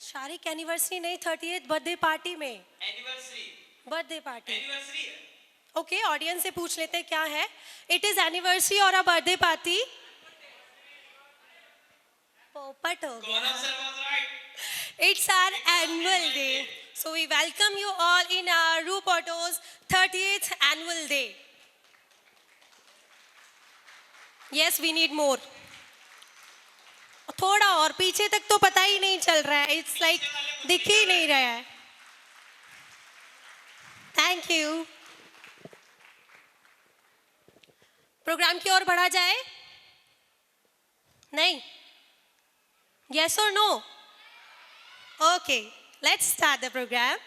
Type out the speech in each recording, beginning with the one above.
Shariq anniversary नहीं, 38th birthday party में। Anniversary, birthday party. Anniversary है। ओके, ऑडियंस से पूछ लेते हैं क्या है। इट इज एनिवर्सरी और अ बर्थडे पार्टी। पोपट हो गया। It's our annual day. So we welcome you all in our Roop Auto's 30th annual day. Yes, we need more. थोड़ा और पीछे तक तो पता ही नहीं चल रहा है। It's like दिख ही नहीं रहा है। Thank you. प्रोग्राम की ओर बढ़ा जाए? नहीं? Yes or no? Okay, let's start the program.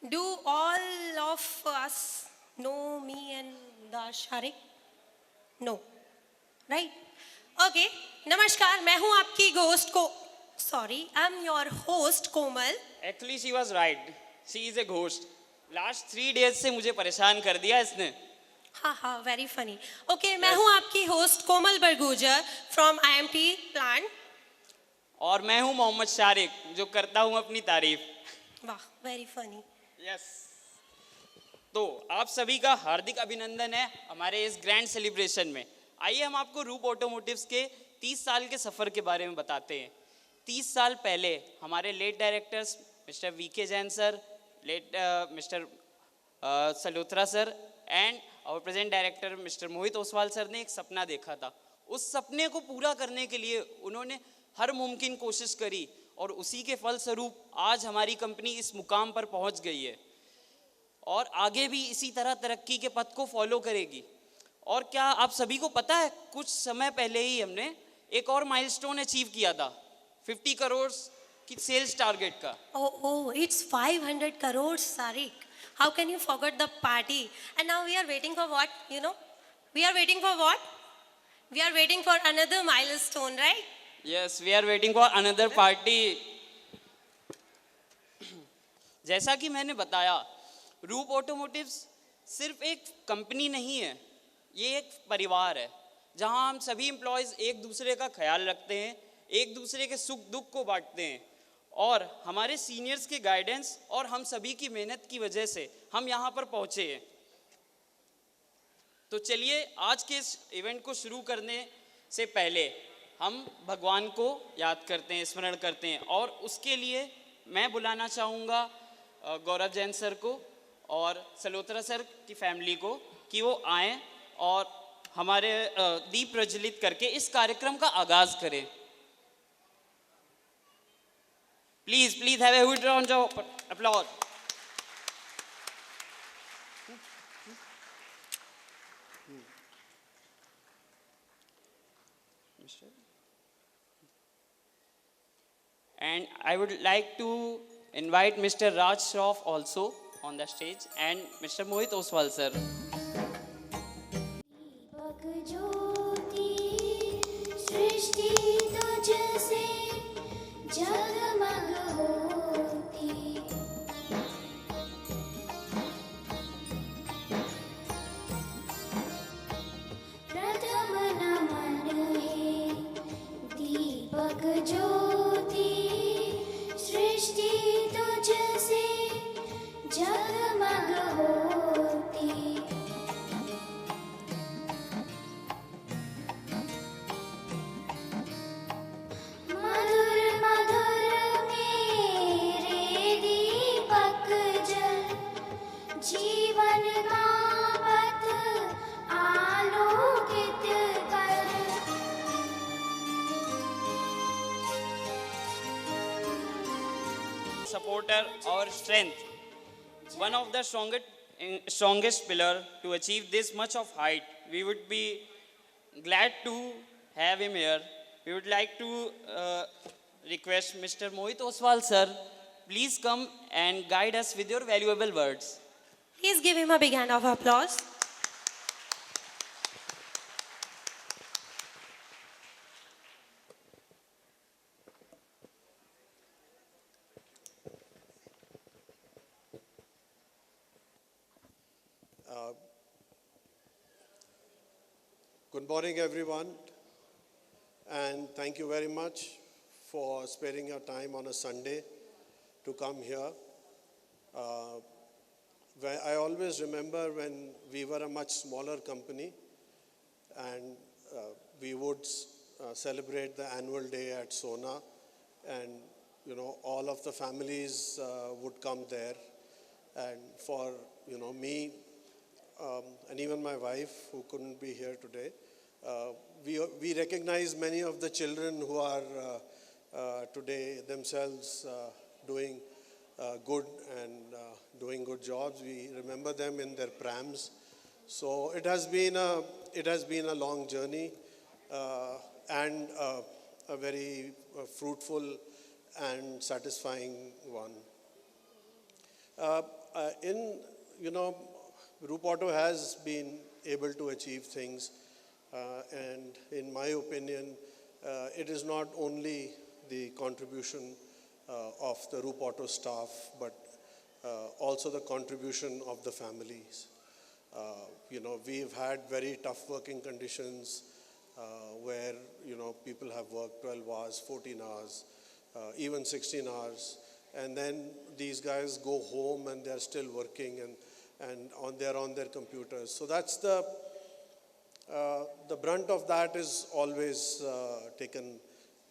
Do all of us know me and Sharik? No, right? Okay, नमस्कार, मैं हूँ आपकी होस्ट को Sorry, I'm your host Komal. Actually, she was right. She is a ghost. Last 3 days से मुझे परेशान कर दिया इसने. हाँ हाँ, very funny. Okay, मैं हूँ आपकी host Komal Bargujar from IMT plant. और मैं हूँ मोहम्मद शारिक जो करता हूँ अपनी तारीफ. वाह, very funny. Yes. तो आप सभी का हार्दिक अभिनंदन है हमारे इस ग्रैंड सेलिब्रेशन में. आइए हम आपको रूप ऑटोमोटिव्स के 30 साल के सफ़र के बारे में बताते हैं. 30 साल पहले हमारे late directors mister V K Jain sir, late mister Salotra sir and our present director mister Mohit Oswal sir ने एक सपना देखा था. उस सपने को पूरा करने के लिए उन्होंने हर मुमकिन कोशिश करी और उसी के फलस्वरूप आज हमारी कंपनी इस मुकाम पर पहुंच गई है और आगे भी इसी तरह तरक्की के पथ को फॉलो करेगी. और क्या आप सभी को पता है, कुछ समय पहले ही हमने एक और माइलस्टोन अचीव किया था 50 करोड़ की सेल्स टारगेट का. Oh, it's 500 crores, Sarik. How can you forget the party? And now we are waiting for what? You know, we are waiting for what? We are waiting for another milestone, right? Yes, we are waiting for another party. जैसा कि मैंने बताया, रूप automotives सिर्फ एक company नहीं है, ये एक परिवार है जहां हम सभी एम्प्लॉयज़ एक दूसरे का ख्याल रखते हैं, एक दूसरे के सुख दुख को बांटते हैं और हमारे सीनियर्स के गाइडेंस और हम सभी की मेहनत की वजह से हम यहाँ पर पहुँचे हैं. तो चलिए आज के इस इवेंट को शुरू करने से पहले हम भगवान को याद करते हैं, स्मरण करते हैं और उसके लिए मैं बुलाना चाहूँगा गौरव जैन सर को और सलोत्रा सर की फैमिली को कि वो आएँ और हमारे दीप प्रज्वलित करके इस कार्यक्रम का आगाज़ करें. Please have a huge round of applause. And I would like to invite Mr. Raj Shroff also on the stage and Mr. Mohit Oswal sir. Supporter or strength, one of the strongest pillar to achieve this much of height. We would be glad to have him here. We would like to request Mr. Mohit Oswal sir, please come and guide us with your valuable words. Please give him a big hand of applause. Uh, Good morning, everyone, and thank you very much for sparing your time on a Sunday to come here. I always remember when we were a much smaller company and we would celebrate the annual day at Sona, and all of the families would come there. And for me, and even my wife, who couldn't be here today, we recognize many of the children who are today themselves doing good and doing good jobs. We remember them in their prams. So it has been a long journey and a very fruitful and satisfying one. In Roop Auto has been able to achieve things, and in my opinion, it is not only the contribution of the Roop Auto staff, but also the contribution of the families. We've had very tough working conditions where people have worked 12 hours, 14 hours, even 16 hours, and then these guys go home and they're still working and they're on their computers. So that's the brunt of that is always taken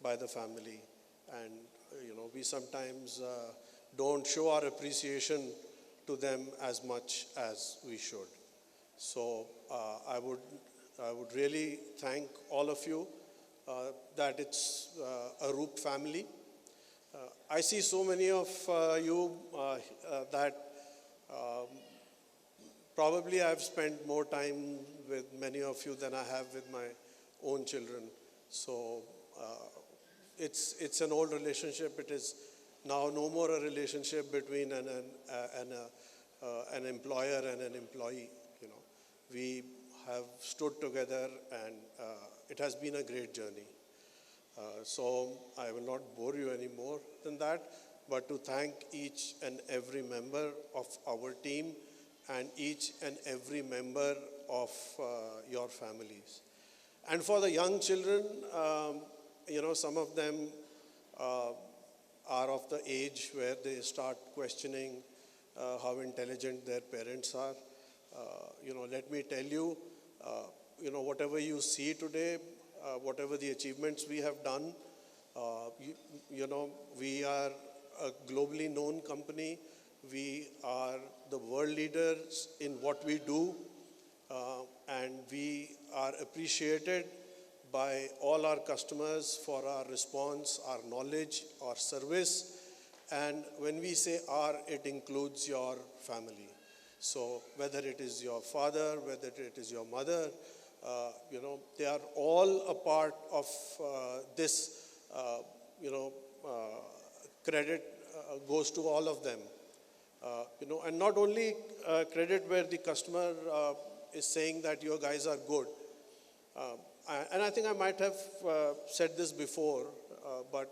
by the family, and we sometimes don't show our appreciation to them as much as we should. So I would really thank all of you that it's a Roop family. I see so many of you that probably I've spent more time with many of you than I have with my own children. So it's an old relationship. It is now no more a relationship between an employer and an employee. We have stood together, and it has been a great journey. So I will not bore you any more than that, but to thank each and every member of our team and each and every member of your families. And for the young children, some of them are of the age where they start questioning how intelligent their parents are. Let me tell you, whatever you see today, whatever the achievements we have done, we are a globally known company. We are the world leaders in what we do, and we are appreciated by all our customers for our response, our knowledge, our service. And when we say our, it includes your family. So whether it is your father, whether it is your mother, they are all a part of this, credit goes to all of them. And not only credit where the customer is saying that your guys are good. And I think I might have said this before, but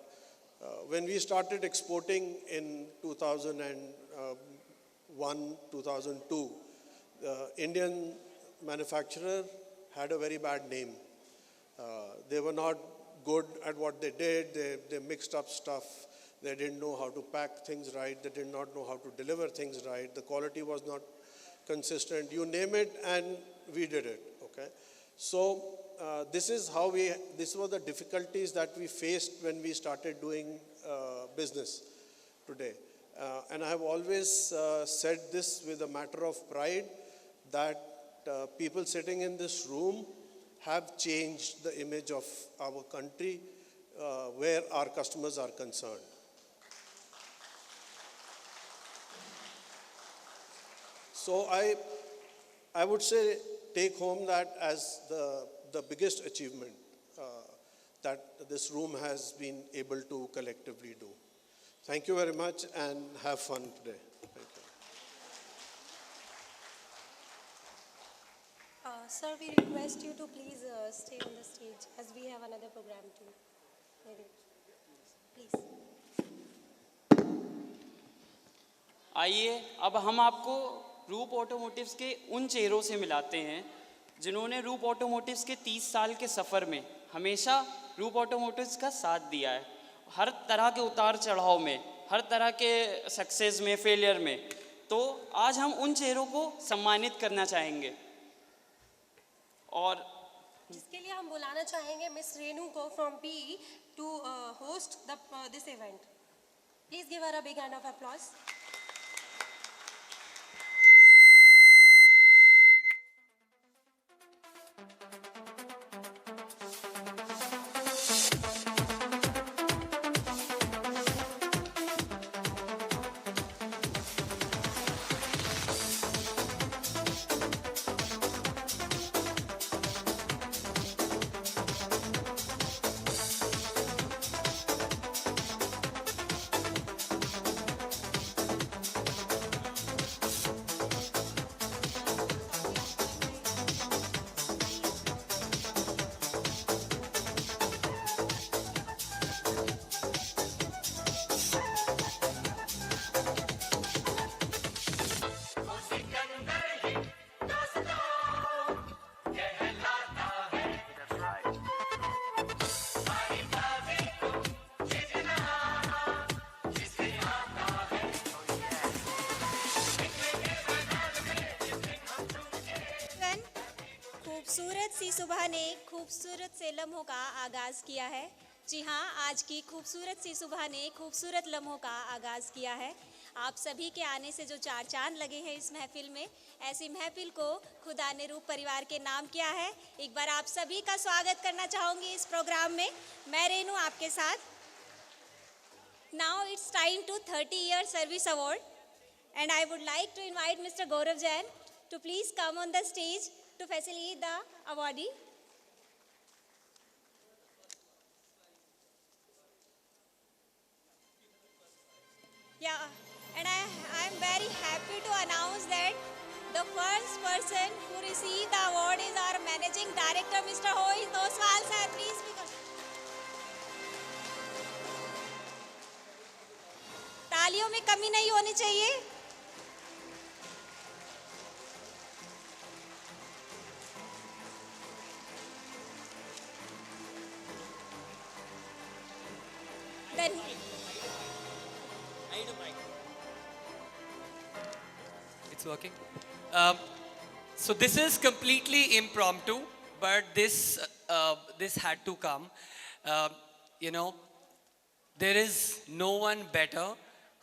when we started exporting in 2001, 2002, the Indian manufacturer had a very bad name. They were not good at what they did. They mixed up stuff. They didn't know how to pack things right. They did not know how to deliver things right. The quality was not consistent. You name it, and we did it. Okay, so this were the difficulties that we faced when we started doing business today. And I have always said this with a matter of pride, that people sitting in this room have changed the image of our country where our customers are concerned. So I would say take home that as the biggest achievement that this room has been able to collectively do. Thank you very much, and have fun today. Thank you. Sir, we request you to please stay on the stage as we have another program too. Maybe. Please. आइए अब हम आपको रूप automotives के उन चेहरों से मिलाते हैं जिन्होंने रूप ऑटोमोटिव्स के 30 साल के सफ़र में हमेशा रूप ऑटोमोटिव्स का साथ दिया है, हर तरह के उतार चढ़ाव में, हर तरह के सक्सेस में, फेलियर में। तो आज हम उन चेहरों को सम्मानित करना चाहेंगे और जिसके लिए हम बुलाना चाहेंगे मिस रेनू को from P to host this event. Please give her a big hand of applause. खूबसूरत सी सुबह ने खूबसूरत से लम्हों का आगाज़ किया है। जी हाँ, आज की खूबसूरत सी सुबह ने खूबसूरत लम्हों का आगाज़ किया है। आप सभी के आने से जो चार चांद लगे हैं इस महफिल में, ऐसी महफिल को खुदा ने रूप परिवार के नाम किया है। एक बार आप सभी का स्वागत करना चाहूँगी इस प्रोग्राम में। मैं रेनू आपके साथ। Now it's time to 30 year service award and I would like to invite Mr. Gaurav Jain to please come on the stage to facilitate the awardee. Yeah, and I am very happy to announce that the first person who received the award is our Managing Director, Mr. Hoy Toswal sir. Please be good. तालियों में कमी नहीं होनी चाहिए। Then It's working. So this is completely impromptu, but this had to come. You know, there is no one better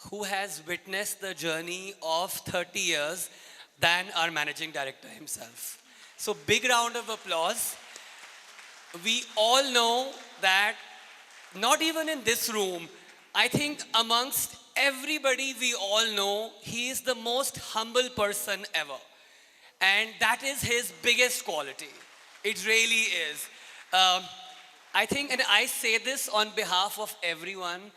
who has witnessed the journey of 30 years than our managing director himself. So big round of applause. We all know that not even in this room, I think amongst everybody we all know, he is the most humble person ever. And that is his biggest quality. It really is. I think, and I say this on behalf of everyone,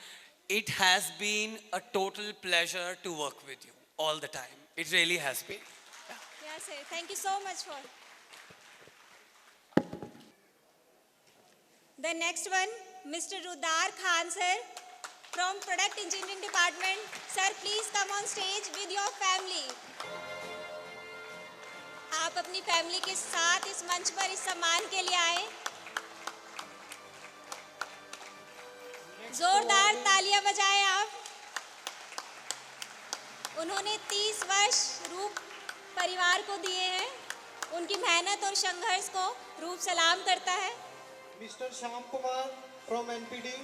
it has been a total pleasure to work with you all the time. It really has been. yes, sir. Thank you so much for. The next one, Mr. Rudar Khan sir from Product Engineering Department. Sir, please come on stage with your family. आप अपनी family के साथ इस मंच पर इस सम्मान के लिए आए। जोरदार तालियां बजाएं आप। उन्होंने 30 वर्ष रूप परिवार को दिए हैं। उनकी मेहनत और संघर्ष को रूप सलाम करता है। Mr. Shyam Kumar from NPD.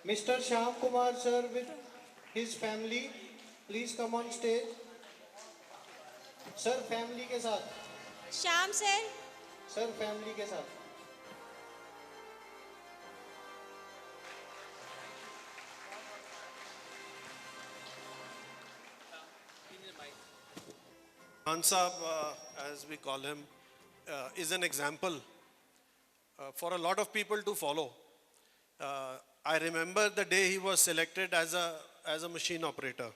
Mr. Shyam Kumar sir with his family, please come on stage. Sir, family के साथ. श्याम सर, Sir, family के साथ. Khan Saab, as we call him, is an example for a lot of people to follow. I remember the day he was selected as a machine operator.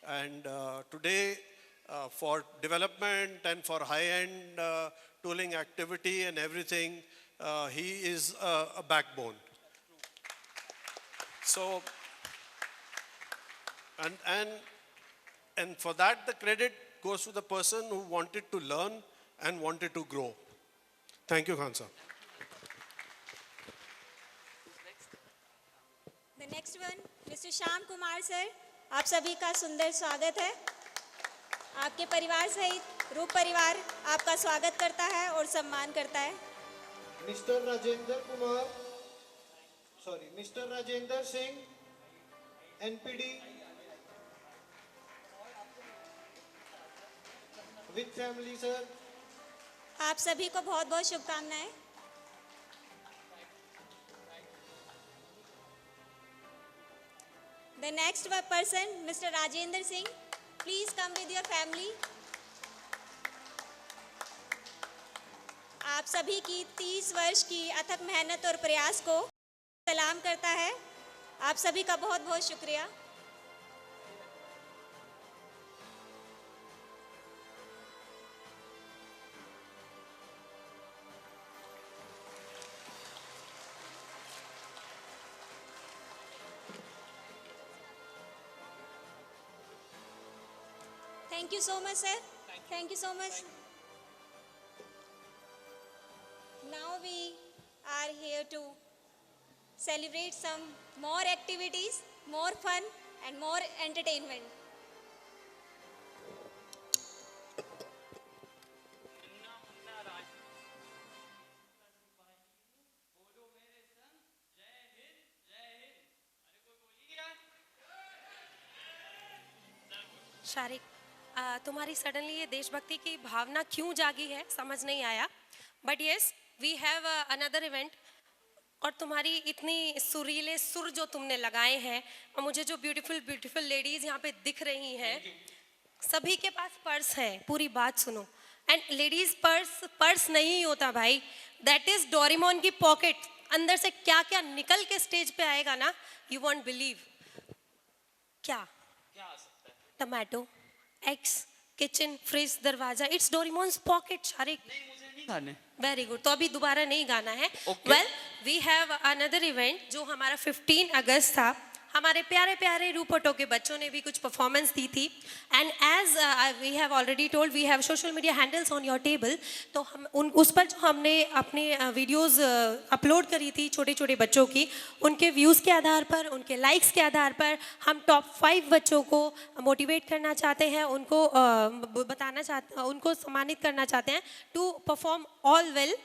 And today, for development and for high-end tooling activity and everything, he is a backbone. So, and And for that, the credit goes to the person who wanted to learn and wanted to grow. Thank you, Khan sir. The next one, Mr. Shyam Kumar sir, आप सभी का सुंदर स्वागत है। आपके परिवार सहित रूप परिवार आपका स्वागत करता है और सम्मान करता है। Mr. Rajendra Kumar, Mr. Rajendra Singh, NPD, with family sir. आप सभी को बहुत बहुत शुभकामनाएं। The next person, Mr. Rajendra Singh, please come with your family. आप सभी की 30 वर्ष की अथक मेहनत और प्रयास को सलाम करता है। आप सभी का बहुत बहुत शुक्रिया। Thank you so much, sir. Thank you so much. Now we are here to celebrate some more activities, more fun and more entertainment. Shariq, तुम्हारी सडनली ये देशभक्ति की भावना क्यों जागी है समझ नहीं आया, but yes we have another event. और तुम्हारी इतनी सुरीले सुर जो तुमने लगाए हैं और मुझे जो ब्यूटीफुल ब्यूटीफुल लेडीज यहाँ पे दिख रही हैं, सभी के पास पर्स है। पूरी बात सुनो। एंड लेडीज पर्स नहीं होता भाई, दैट इज डोरेमोन की पॉकेट। अंदर से क्या क्या निकल के स्टेज पे आएगा ना, यू वॉन्ट बिलीव। क्या टमाटो, एग्स, किचन, फ्रिज, दरवाजा, it's Doraemon's pocket. Shariq very good. तो अभी दोबारा नहीं गाना है। Well, we have another event जो हमारा 15 अगस्त था। हमारे प्यारे प्यारे रूपोटो के बच्चों ने भी कुछ परफॉर्मेंस दी थी। And as we have already told, we have social media handles on your table. तो हम उस पर जो हमने अपने वीडियोस अपलोड करी थी छोटे छोटे बच्चों की, उनके व्यूज़ के आधार पर, उनके लाइक्स के आधार पर हम टॉप 5 बच्चों को मोटिवेट करना चाहते हैं, उनको उनको सम्मानित करना चाहते हैं to perform all well.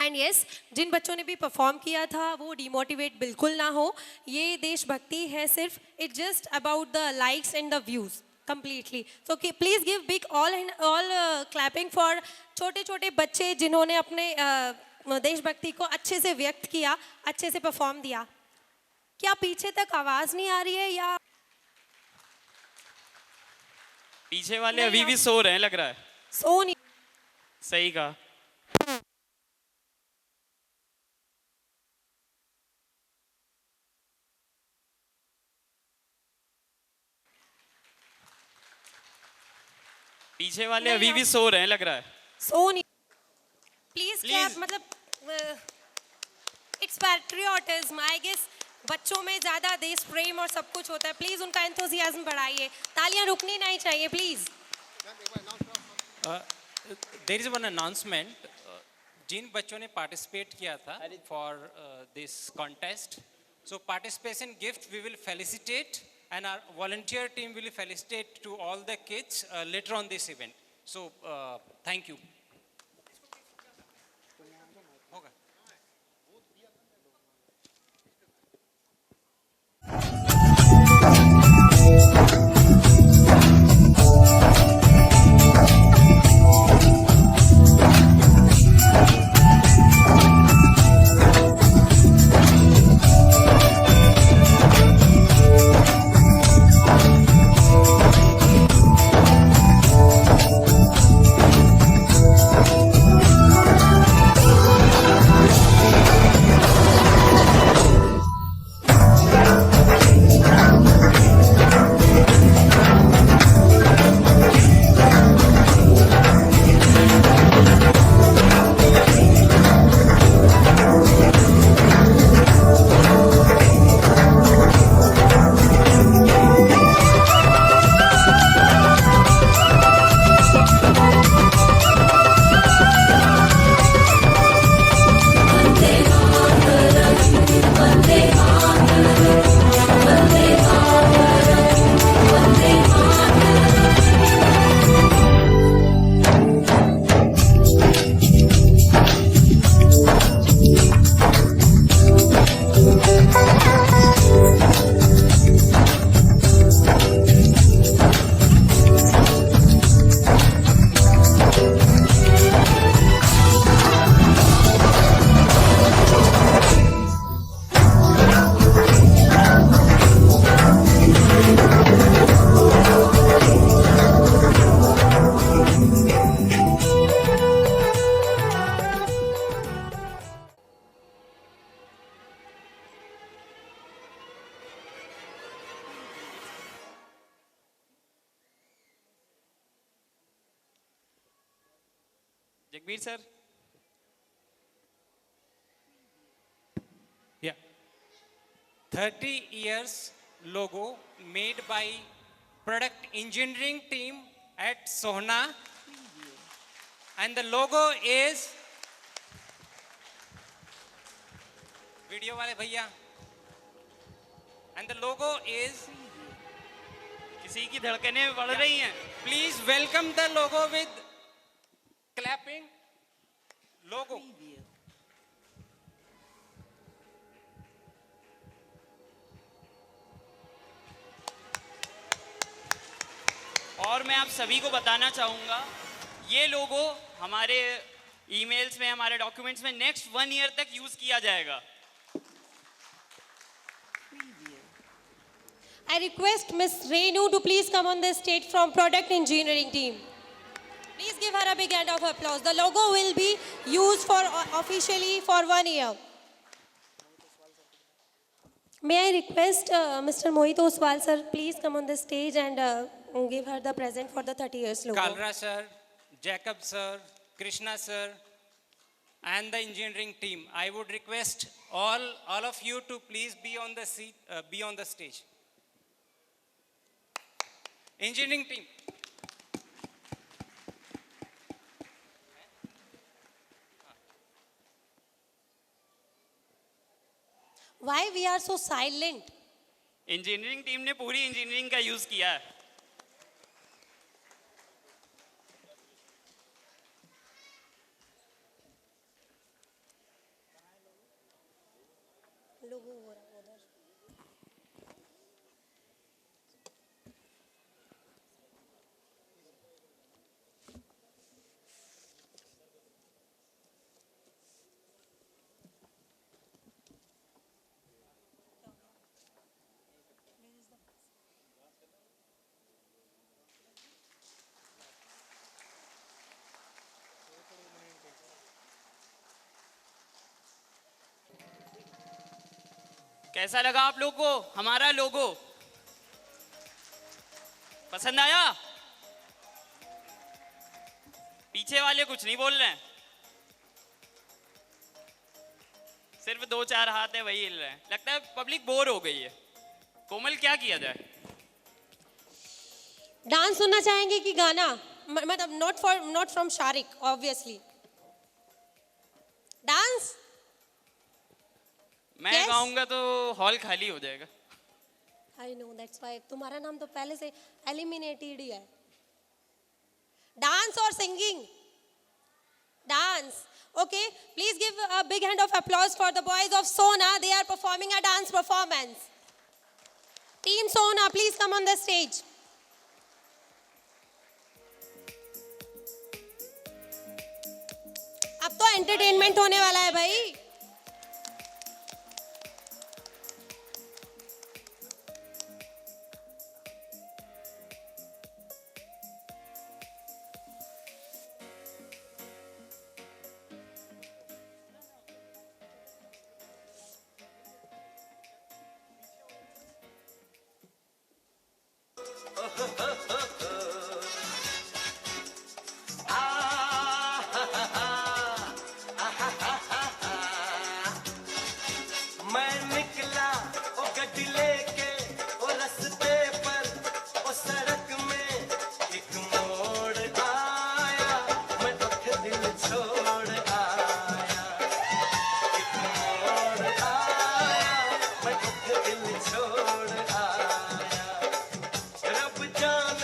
And yes, जिन बच्चों ने भी परफॉर्म किया था वो डिमोटिवेट बिल्कुल ना हो। ये देशभक्ति है सिर्फ, it just about the likes and the views completely. So please give big all clapping for छोटे छोटे बच्चे जिन्होंने अपने देशभक्ति को अच्छे से व्यक्त किया, अच्छे से परफॉर्म दिया। क्या पीछे तक आवाज़ नहीं आ रही है या पीछे वाले अभी भी सो रहे हैं लग रहा है? सो नहीं। सही कहा। पीछे वाले अभी भी सो रहे हैं लग रहा है। सो नहीं। प्लीज क्लैप, मतलब इट्स पैट्रियोटिज्म आई गेस। बच्चों में ज्यादा देश प्रेम और सब कुछ होता है। प्लीज उनका एंथुसियाज्म बढ़ाइए। तालियां रुकनी नहीं चाहिए please. There is one announcement. जिन बच्चों ने पार्टिसिपेट किया था for this contest, so participation gift we will felicitate and our volunteer team will felicitate to all the kids later on this event. So thank you. Jagbir sir. Yeah. 30 years logo made by product engineering team at Sohna. And the logo is video wale bhaiya. And the logo is किसी की धड़कनें बढ़ रही हैं। please welcome the logo with clapping logo. और मैं आप सभी को बताना चाहूँगा, ये लोगो हमारे ईमेल्स में, हमारे डॉक्यूमेंट्स में नेक्स्ट 1 ईयर तक यूज किया जाएगा। I request Miss Renu to please come on the stage from product engineering team. Please give her a big hand of applause. The logo will be used for officially for 1 year. May I request Mr. Mohit Oswal sir, please come on the stage and give her the present for the 30 years logo. Kalra sir, Jacob sir, Krishna sir, and the engineering team. I would request all of you to please be on the seat, be on the stage. Engineering team. Why we are so silent? Engineering team ने पूरी engineering का use किया है। Logo हो रहा है उधर। कैसा लगा आप लोग को हमारा लोगो? पसंद आया? पीछे वाले कुछ नहीं बोल रहे हैं, सिर्फ 2-4 हाथ है वही हिल रहे हैं। लगता है पब्लिक बोर हो गई है। कोमल, क्या किया जाए? डांस सुनना चाहेंगे कि गाना? मतलब not from Shariq obviously. Dance? मैं Yes. गाऊंगा तो हॉल खाली हो जाएगा। आई नो, दैट्स व्हाई तुम्हारा नाम तो पहले से एलिमिनेटेड ही है। डांस और singing? Dance. Okay, please give a big hand of applause for the boys of Sona. They are performing a dance performance. Team Sona, please come on the stage. अब तो entertainment होने वाला है भाई। मैं निकला ओ गड्डी लेके ओ रस्ते पर ओ सड़क में एक मोड़ आया, मैं दुख दिल छोड़ आया। एक मोड़ आया, मैं दुख दिल छोड़ आया। रब जान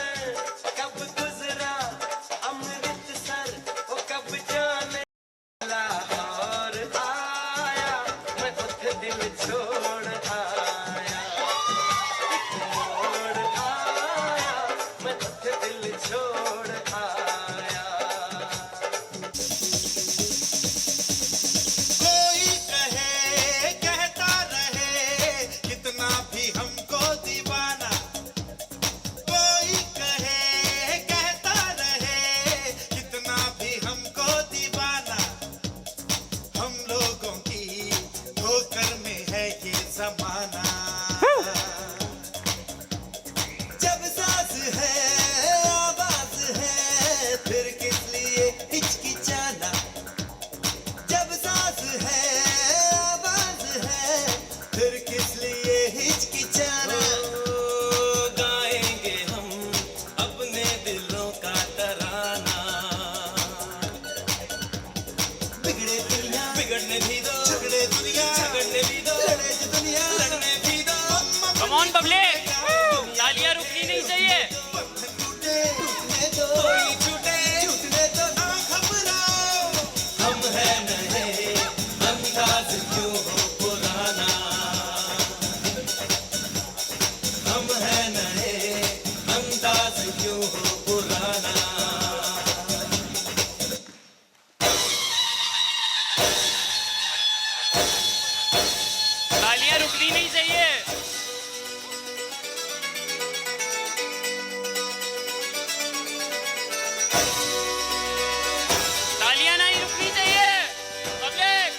अंदाज क्यों हो पुराना तालियां रुकनी नहीं चाहिए। तालियां नहीं रुकनी चाहिए। पब्लिक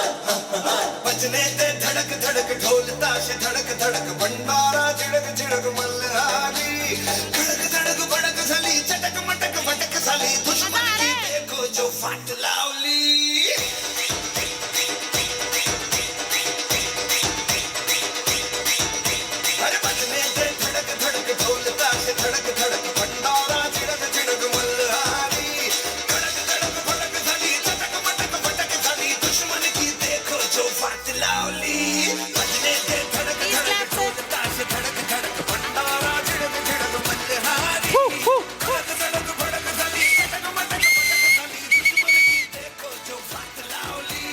बजने दे धड़क धड़क ढोल ताश धड़क धड़क भंडारा झिड़क झिड़क मल्हारी धड़क धड़क भड़क सली चटक मटक भटक सली दुश्मन की देखो जो फाट लावली अरे बजने दे धड़क धड़क ढोल ताश धड़क धड़क भंडारा झिड़क झिड़क मल्हारी धड़क धड़क भड़क सली चटक मटक भटक सली दुश्मन की देखो जो फाट लावली बजने दे धड़क धड़क ढोल ताश धड़क धड़क भंडारा झिड़क झिड़क मल्हारी धड़क धड़क भड़क सली चटक मटक भटक सली दुश्मन की देखो जो फाट लावली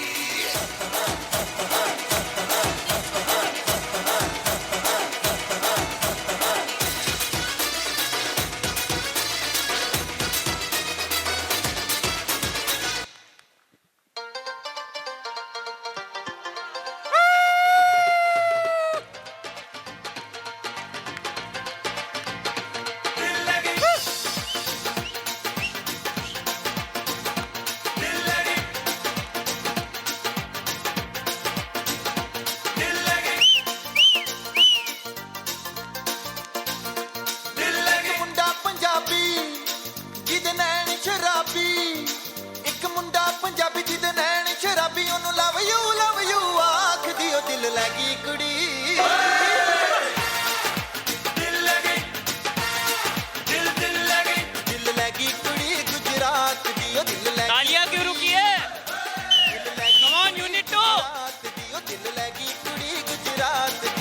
दिल लगी दिल लगी दिल लगी दिल लगी ਮੁੰਡਾ ਪੰਜਾਬੀ ਜਿਹਦੇ ਨੈਣ ਸ਼ਰਾਬੀ ਇੱਕ ਮੁੰਡਾ ਪੰਜਾਬੀ ਜਿਹਦੇ ਨੈਣ ਸ਼ਰਾਬੀ ਉਹਨੂੰ ਲਵ ਯੂ ਆਖਦੀ ਉਹ ਦਿਲ ਲੈ ਗਈ ਕੁੜੀ दिल लगी दिल दिल लगी ਦਿਲ ਲੈ ਗਈ ਕੁੜੀ ਗੁਜਰਾਤ ਦੀ ਉਹ ਦਿਲ ਲੈ ਗਈ तालियां क्यों रुकी है? ਦਿਲ ਲੈ ਗਈ Come on, unit 2. ਗੁਜਰਾਤ ਦੀ ਉਹ ਦਿਲ ਲੈ ਗਈ ਕੁੜੀ ਗੁਜਰਾਤ ਦੀ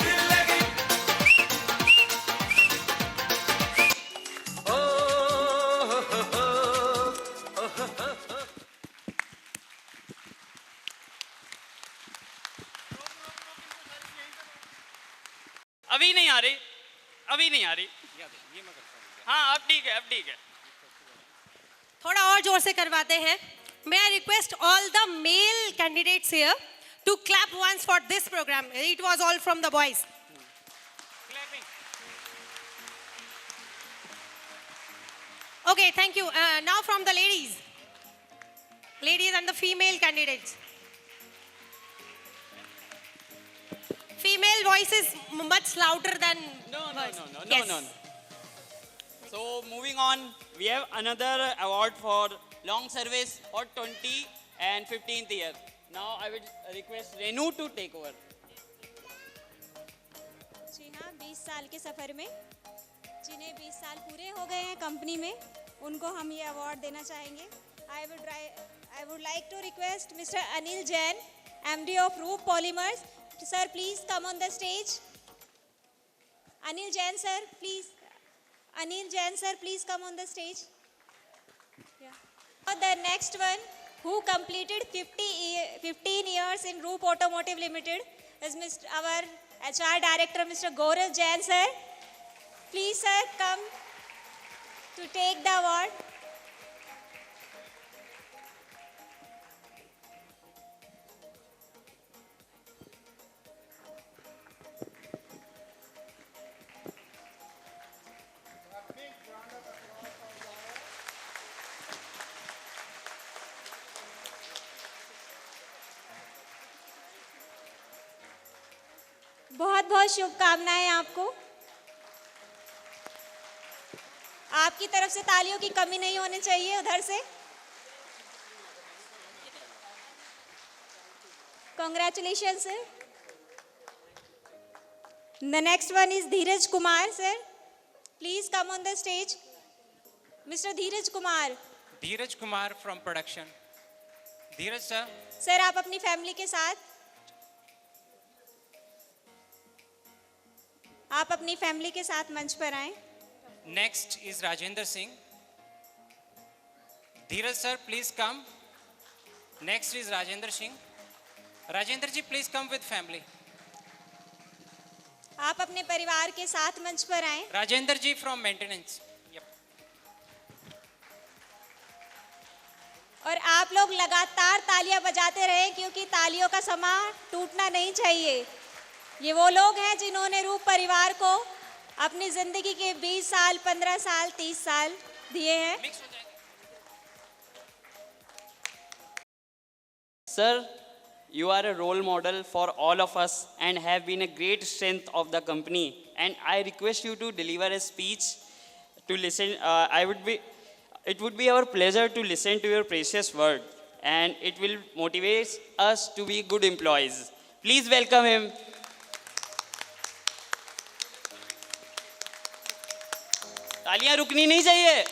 दिल लगी ओ अभी नहीं आ रही, अभी नहीं आ रही। हाँ अब ठीक है, अब ठीक है। थोड़ा और जोर से करवाते हैं। May I request all the male candidates here to clap once for this program. It was all from the boys. Okay, thank you. Now from the ladies. Ladies and the female candidates. Female voice is much louder than boys. Yes. No. So moving on, we have another award for long service for 20 and 15th year. Now I would request Renu to take over. जी हाँ 20 साल के सफ़र में जिन्हें 20 साल पूरे हो गए हैं कंपनी में उनको हम ये अवार्ड देना चाहेंगे I would like to request mister Anil Jain MD of Roop Polymers. Sir, please come on the stage. Anil Jain sir, please. Anil Jain sir, please come on the stage. Yeah. The next one, who completed 15 years in Roop Automotive Limited, is our HR Director, Mr. Gaurav Jain sir. Please sir, come to take the award. बहुत बहुत शुभकामनाएं आपको। आपकी तरफ से तालियों की कमी नहीं होनी चाहिए उधर से। Congratulations sir. The next one is Dheeraj Kumar sir. Please come on the stage. Mr. Dheeraj Kumar. Dheeraj Kumar from production. Dheeraj sir. Sir आप अपनी फैमिली के साथ आप अपनी फैमिली के साथ मंच पर आएं। Next is Rajendra Singh. Dheeraj sir, please come. Next is Rajendra Singh. Rajendra ji, please come with family. आप अपने परिवार के साथ मंच पर आएं। Rajendra ji from maintenance. Yep. और आप लोग लगातार तालियां बजाते रहें क्योंकि तालियों का समा टूटना नहीं चाहिए। ये वो लोग हैं जिन्होंने रूप परिवार को अपनी जिंदगी के 20 साल, 15 साल, 30 साल दिए हैं। Mix हो जाएगा. Sir, you are a role model for all of us and have been a great strength of the company. And I request you to deliver a speech to listen. It would be our pleasure to listen to your precious word, and it will motivate us to be good employees. Please welcome him. तालियां रुकनी नहीं चाहिए.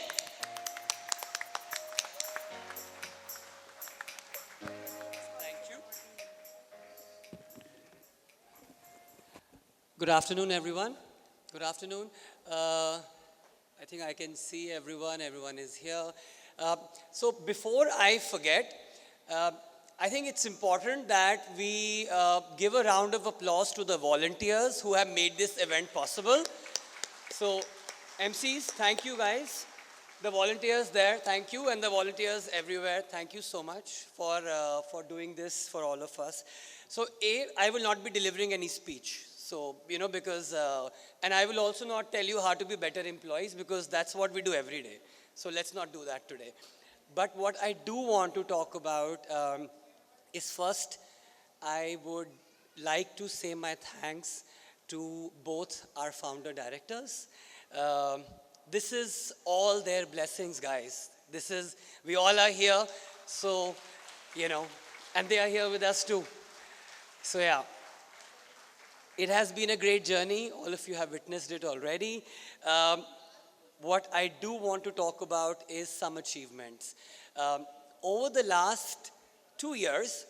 Good afternoon, everyone. Good afternoon. I think I can see everyone. Everyone is here. So before I forget, I think it's important that we give a round of applause to the volunteers who have made this event possible. So MCs, thank you guys. The volunteers there, thank you, and the volunteers everywhere, thank you so much for doing this for all of us. So I will not be delivering any speech. So, because, and I will also not tell you how to be better employees because that's what we do every day. So let's not do that today. But what I do want to talk about is first, I would like to say my thanks to both our founder directors. This is all their blessings, guys. We all are here, so, and they are here with us too. So yeah. It has been a great journey. All of you have witnessed it already. What I do want to talk about is some achievements. Over the last 2 years,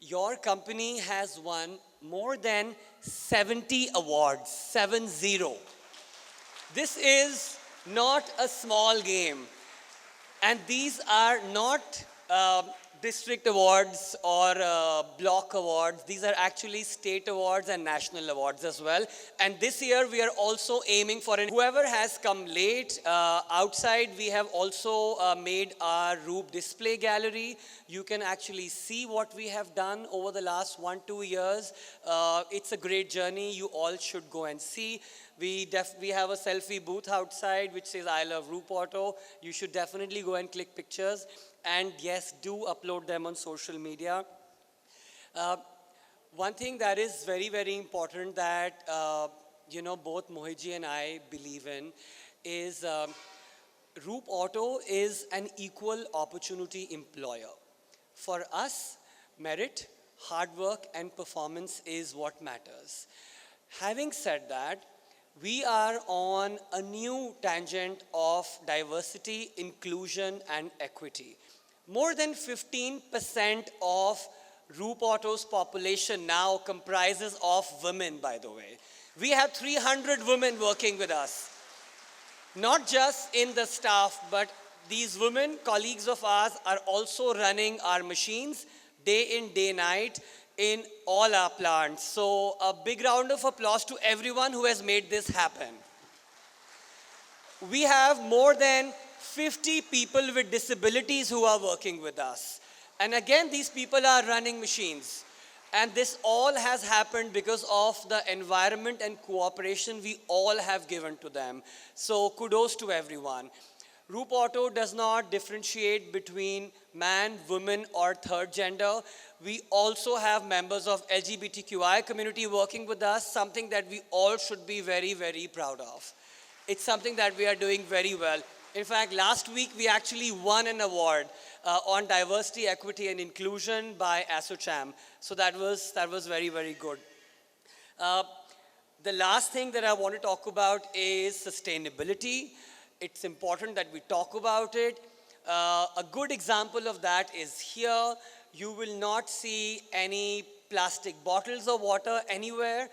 your company has won more than 70 awards, 70. This is not a small game. And these are not district awards or block awards. These are actually state awards and national awards as well. And this year we are also aiming for whoever has come late. Outside we have also made our Roop display gallery. You can actually see what we have done over the last 1-2 years. It's a great journey. You all should go and see. We have a selfie booth outside which says I love Roop Auto. You should definitely go and click pictures. And yes, do upload them on social media. One thing that is very, very important that, both Mohitji and I believe in is Roop Auto is an equal opportunity employer. For us, merit, hard work, and performance is what matters. Having said that, we are on a new tangent of diversity, inclusion, and equity. More than 15% of Roop Auto's population now comprises of women, by the way. We have 300 women working with us. Not just in the staff, but these women, colleagues of ours, are also running our machines day in, day night in all our plants. So a big round of applause to everyone who has made this happen. We have more than 50 people with disabilities who are working with us. And again, these people are running machines. And this all has happened because of the environment and cooperation we all have given to them. So kudos to everyone. Roop Auto does not differentiate between man, woman, or third gender. We also have members of LGBTQI community working with us, something that we all should be very, very proud of. It's something that we are doing very well. In fact, last week we actually won an award on diversity, equity, and inclusion by ASSOCHAM. So that was very, very good. The last thing that I want to talk about is sustainability. It's important that we talk about it. A good example of that is here. You will not see any plastic bottles of water anywhere.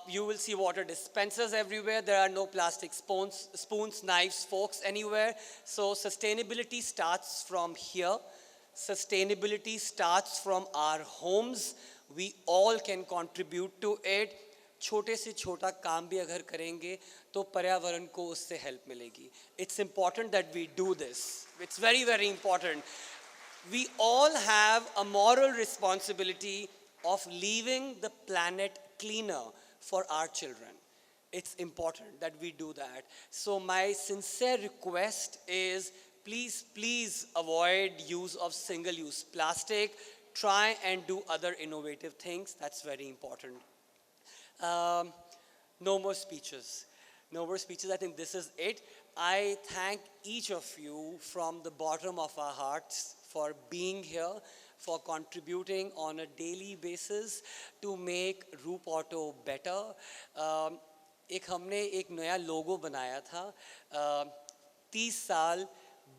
You will see water dispensers everywhere. There are no plastic spoons, knives, forks anywhere. So sustainability starts from here. Sustainability starts from our homes. We all can contribute to it. छोटे से छोटा काम भी अगर करेंगे तो पर्यावरण को उससे हेल्प मिलेगी. It's important that we do this. It's very, very important. We all have a moral responsibility of leaving the planet cleaner for our children. It's important that we do that. So my sincere request is please avoid use of single-use plastic. Try and do other innovative things. That's very important. No more speeches. No more speeches. I think this is it. I thank each of you from the bottom of our hearts for being here, for contributing on a daily basis to make Roop Auto better. हमने एक नया लोगो बनाया था, 30 साल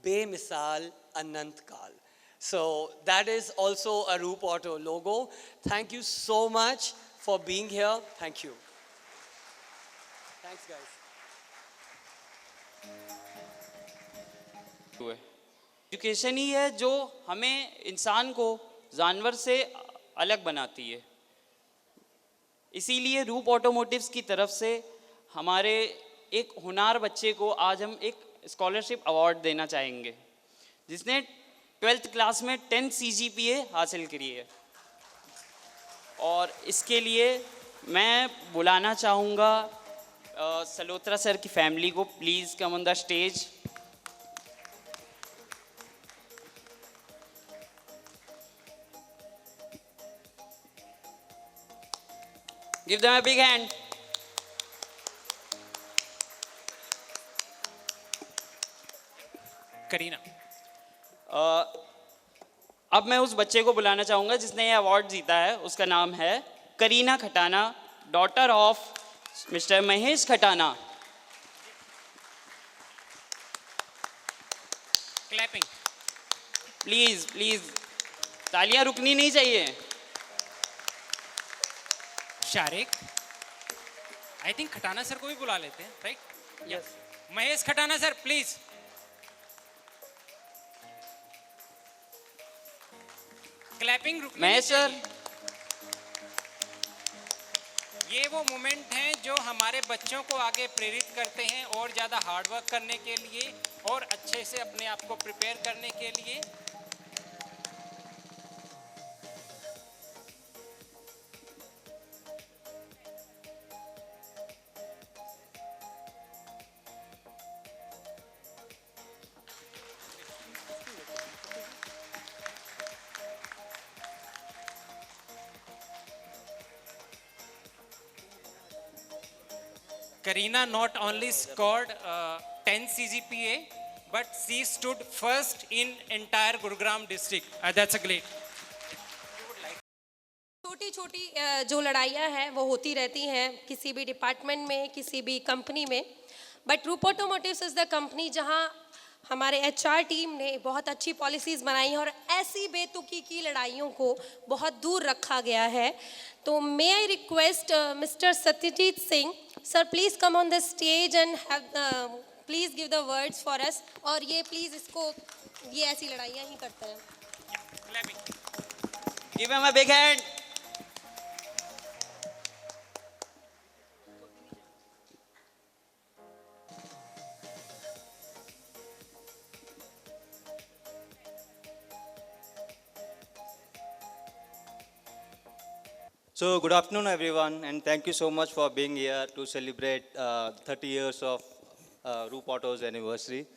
बेमिसाल अनंत काल. So that is also a Roop Auto logo. Thank you so much for being here. Thank you. Thanks, guys. Education ही है जो हमें इंसान को जानवर से अलग बनाती है. इसीलिए रूप ऑटोमोटिव्स की तरफ से हमारे एक हुनार बच्चे को आज हम एक स्कॉलरशिप अवार्ड देना चाहेंगे जिसने 12th क्लास में 10 CGPA हासिल करी है. और इसके लिए मैं बुलाना चाहूँगा सलोत्रा सर की फैमिली को. Please come on the stage. Give them a big hand. Kareena. अब मैं उस बच्चे को बुलाना चाहूँगा जिसने ये अवार्ड जीता है. उसका नाम है Kareena Khatana, daughter of mister Mahesh Khatana. Clapping. Please तालियां रुकनी नहीं चाहिए. Shariq. I think Khatana sir को भी बुला लेते हैं, right? Yes. Mahesh Khatana sir, please. Clapping रुकनी महेश सर. ये वो मोमेंट हैं जो हमारे बच्चों को आगे प्रेरित करते हैं और ज़्यादा हार्ड वर्क करने के लिए और अच्छे से अपने आप को प्रिपेयर करने के लिए. Karina not only scored 10 CGPA, but she stood first in entire Gurugram district. That's a great. छोटी छोटी जो लड़ाइयाँ हैं वो होती रहती हैं किसी भी डिपार्टमेंट में, किसी भी कंपनी में. बट रूप ऑटोमोटिव्स इज़ द कंपनी जहाँ हमारे HR टीम ने बहुत अच्छी पॉलिसीज़ बनाई हैं और ऐसी बेतुकी की लड़ाइयों को बहुत दूर रखा गया है. तो may I request mister Satyajit Singh sir, please come on the stage and please give the words for us. और ये प्लीज़ इसको, ये ऐसी लड़ाइयाँ ही करता है. Give him a big hand. So good afternoon everyone, and thank you so much for being here to celebrate 30 years of Roop Auto's anniversary.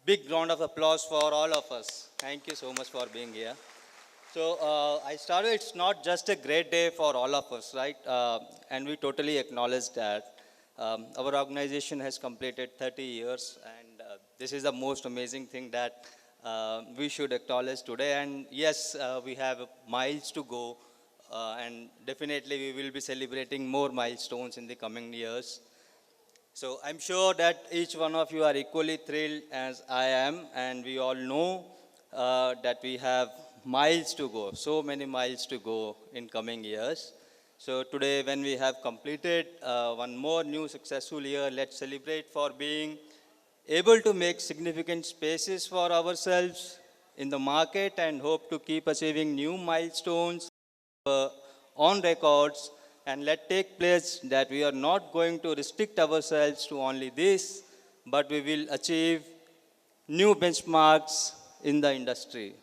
Big round of applause for all of us. Thank you so much for being here. So it's not just a great day for all of us, right? And we totally acknowledge that. Our organization has completed 30 years, and this is the most amazing thing that we should acknowledge today. And yes, we have miles to go. And definitely we will be celebrating more milestones in the coming years. So I'm sure that each one of you are equally thrilled as I am, and we all know that we have miles to go, so many miles to go in coming years. So today when we have completed one more new successful year, let's celebrate for being able to make significant spaces for ourselves in the market and hope to keep achieving new milestones on records, and let take pledge that we are not going to restrict ourselves to only this, but we will achieve new benchmarks in the industry.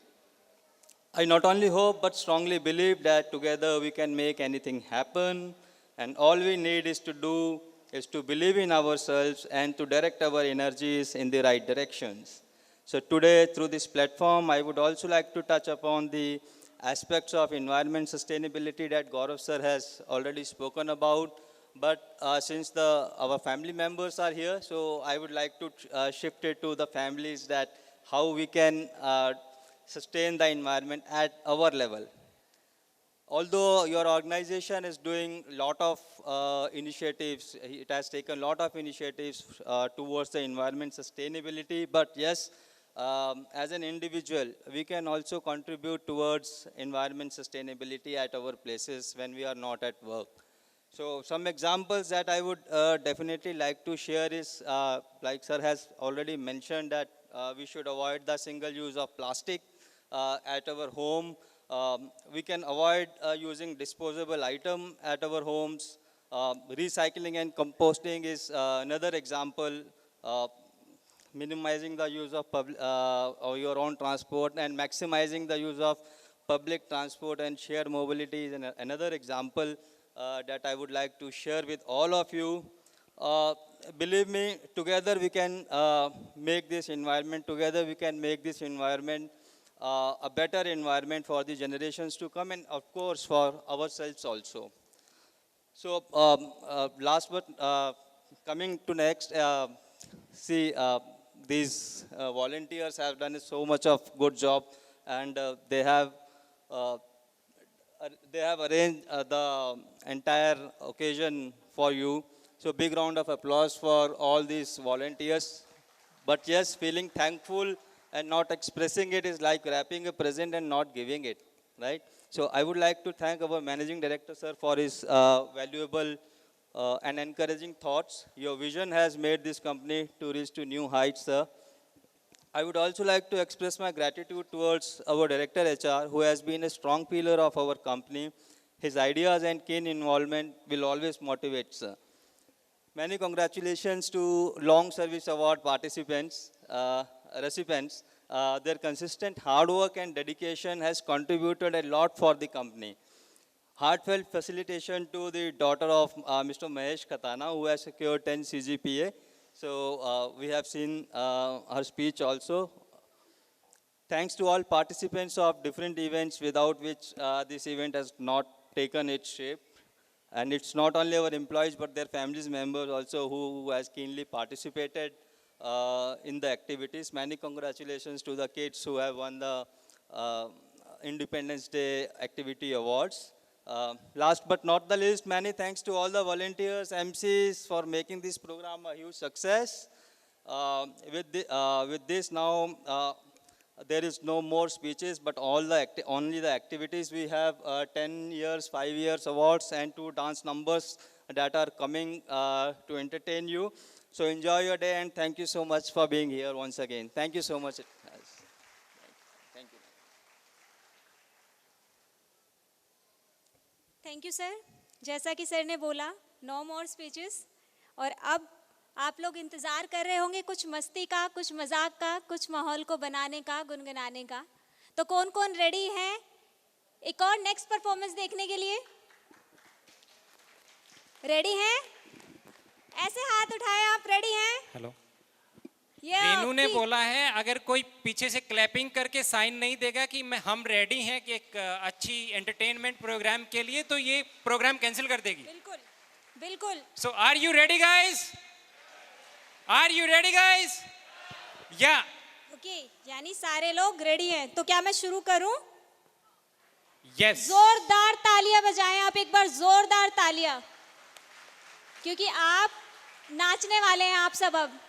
I not only hope but strongly believe that together we can make anything happen, and all we need is to believe in ourselves and to direct our energies in the right directions. So today, through this platform, I would also like to touch upon the aspects of environment sustainability that Gaurav sir has already spoken about. But since our family members are here, so I would like to shift it to the families, that how we can sustain the environment at our level. Although your organization is doing a lot of initiatives, it has taken a lot of initiatives towards the environment sustainability, but yes, as an individual, we can also contribute towards environment sustainability at our places when we are not at work. So some examples that I would definitely like to share is, like sir has already mentioned, that we should avoid the single use of plastic at our home. We can avoid using disposable item at our homes. Recycling and composting is another example. Minimizing the use of or your own transport and maximizing the use of public transport and shared mobility is another example that I would like to share with all of you. Believe me, together we can make this environment, a better environment for the generations to come, and of course for ourselves also. So last but coming to next, these volunteers have done so much of good job, and they have arranged the entire occasion for you. So big round of applause for all these volunteers. But yes, feeling thankful and not expressing it is like wrapping a present and not giving it, right? So I would like to thank our managing director, sir, for his valuable and encouraging thoughts. Your vision has made this company to reach to new heights, sir. I would also like to express my gratitude towards our director HR, who has been a strong pillar of our company. His ideas and keen involvement will always motivate, sir. Many congratulations to Long Service Award participants, recipients. Their consistent hard work and dedication has contributed a lot for the company. Heartfelt facilitation to the daughter of Mr. Mahesh Khatana, who has secured 10 CGPA. So we have seen her speech also. Thanks to all participants of different events without which this event has not taken its shape. And it's not only our employees, but their families members also who has keenly participated in the activities. Many congratulations to the kids who have won the Independence Day Activity Awards. Last but not the least, many thanks to all the volunteers, MCs for making this program a huge success. With this now, there is no more speeches, but only the activities. We have 10 years, 5 years awards and 2 dance numbers that are coming to entertain you. So enjoy your day, and thank you so much for being here once again. Thank you so much. Thank you. Thank you sir. जैसा कि sir ने बोला, no मोर speeches. और अब आप लोग इंतज़ार कर रहे होंगे कुछ मस्ती का, कुछ मजाक का, कुछ माहौल को बनाने का, गुनगुनाने का. तो कौन कौन रेडी है एक और नेक्स्ट परफॉर्मेंस देखने के लिए? रेडी हैं? ऐसे हाथ उठाए, आप रेडी हैं? हेलो. ये रेनू ने बोला है अगर कोई पीछे से क्लैपिंग करके साइन नहीं देगा कि हम रेडी हैं कि एक अच्छी एंटरटेनमेंट प्रोग्राम के लिए, तो ये प्रोग्राम कैंसिल कर देगी. बिल्कुल बिल्कुल. So are you ready guys? Are you ready guys? या ओके, यानी सारे लोग रेडी हैं. तो क्या मैं शुरू करूं? यस. जोरदार तालियां बजाएं आप, एक बार जोरदार तालियां, क्योंकि आप नाचने वाले हैं. आप सब अब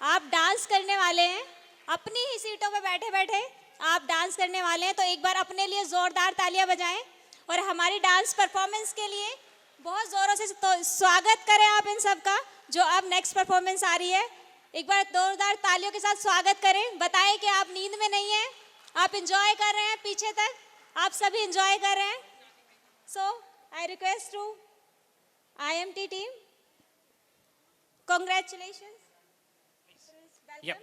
आप डांस करने वाले हैं अपनी ही सीटों पे बैठे बैठे. आप डांस करने वाले हैं तो एक बार अपने लिए जोरदार तालियां बजाएं और हमारी डांस परफॉर्मेंस के लिए बहुत ज़ोरों से तो स्वागत करें आप इन सब का जो अब नेक्स्ट परफॉर्मेंस आ रही है। एक बार जोरदार तालियों के साथ स्वागत करें। बताएं कि आप नींद में नहीं हैं, आप इंजॉय कर रहे हैं, पीछे तक आप सभी इंजॉय कर रहे हैं। So I request to IMT team, congratulations. Yep.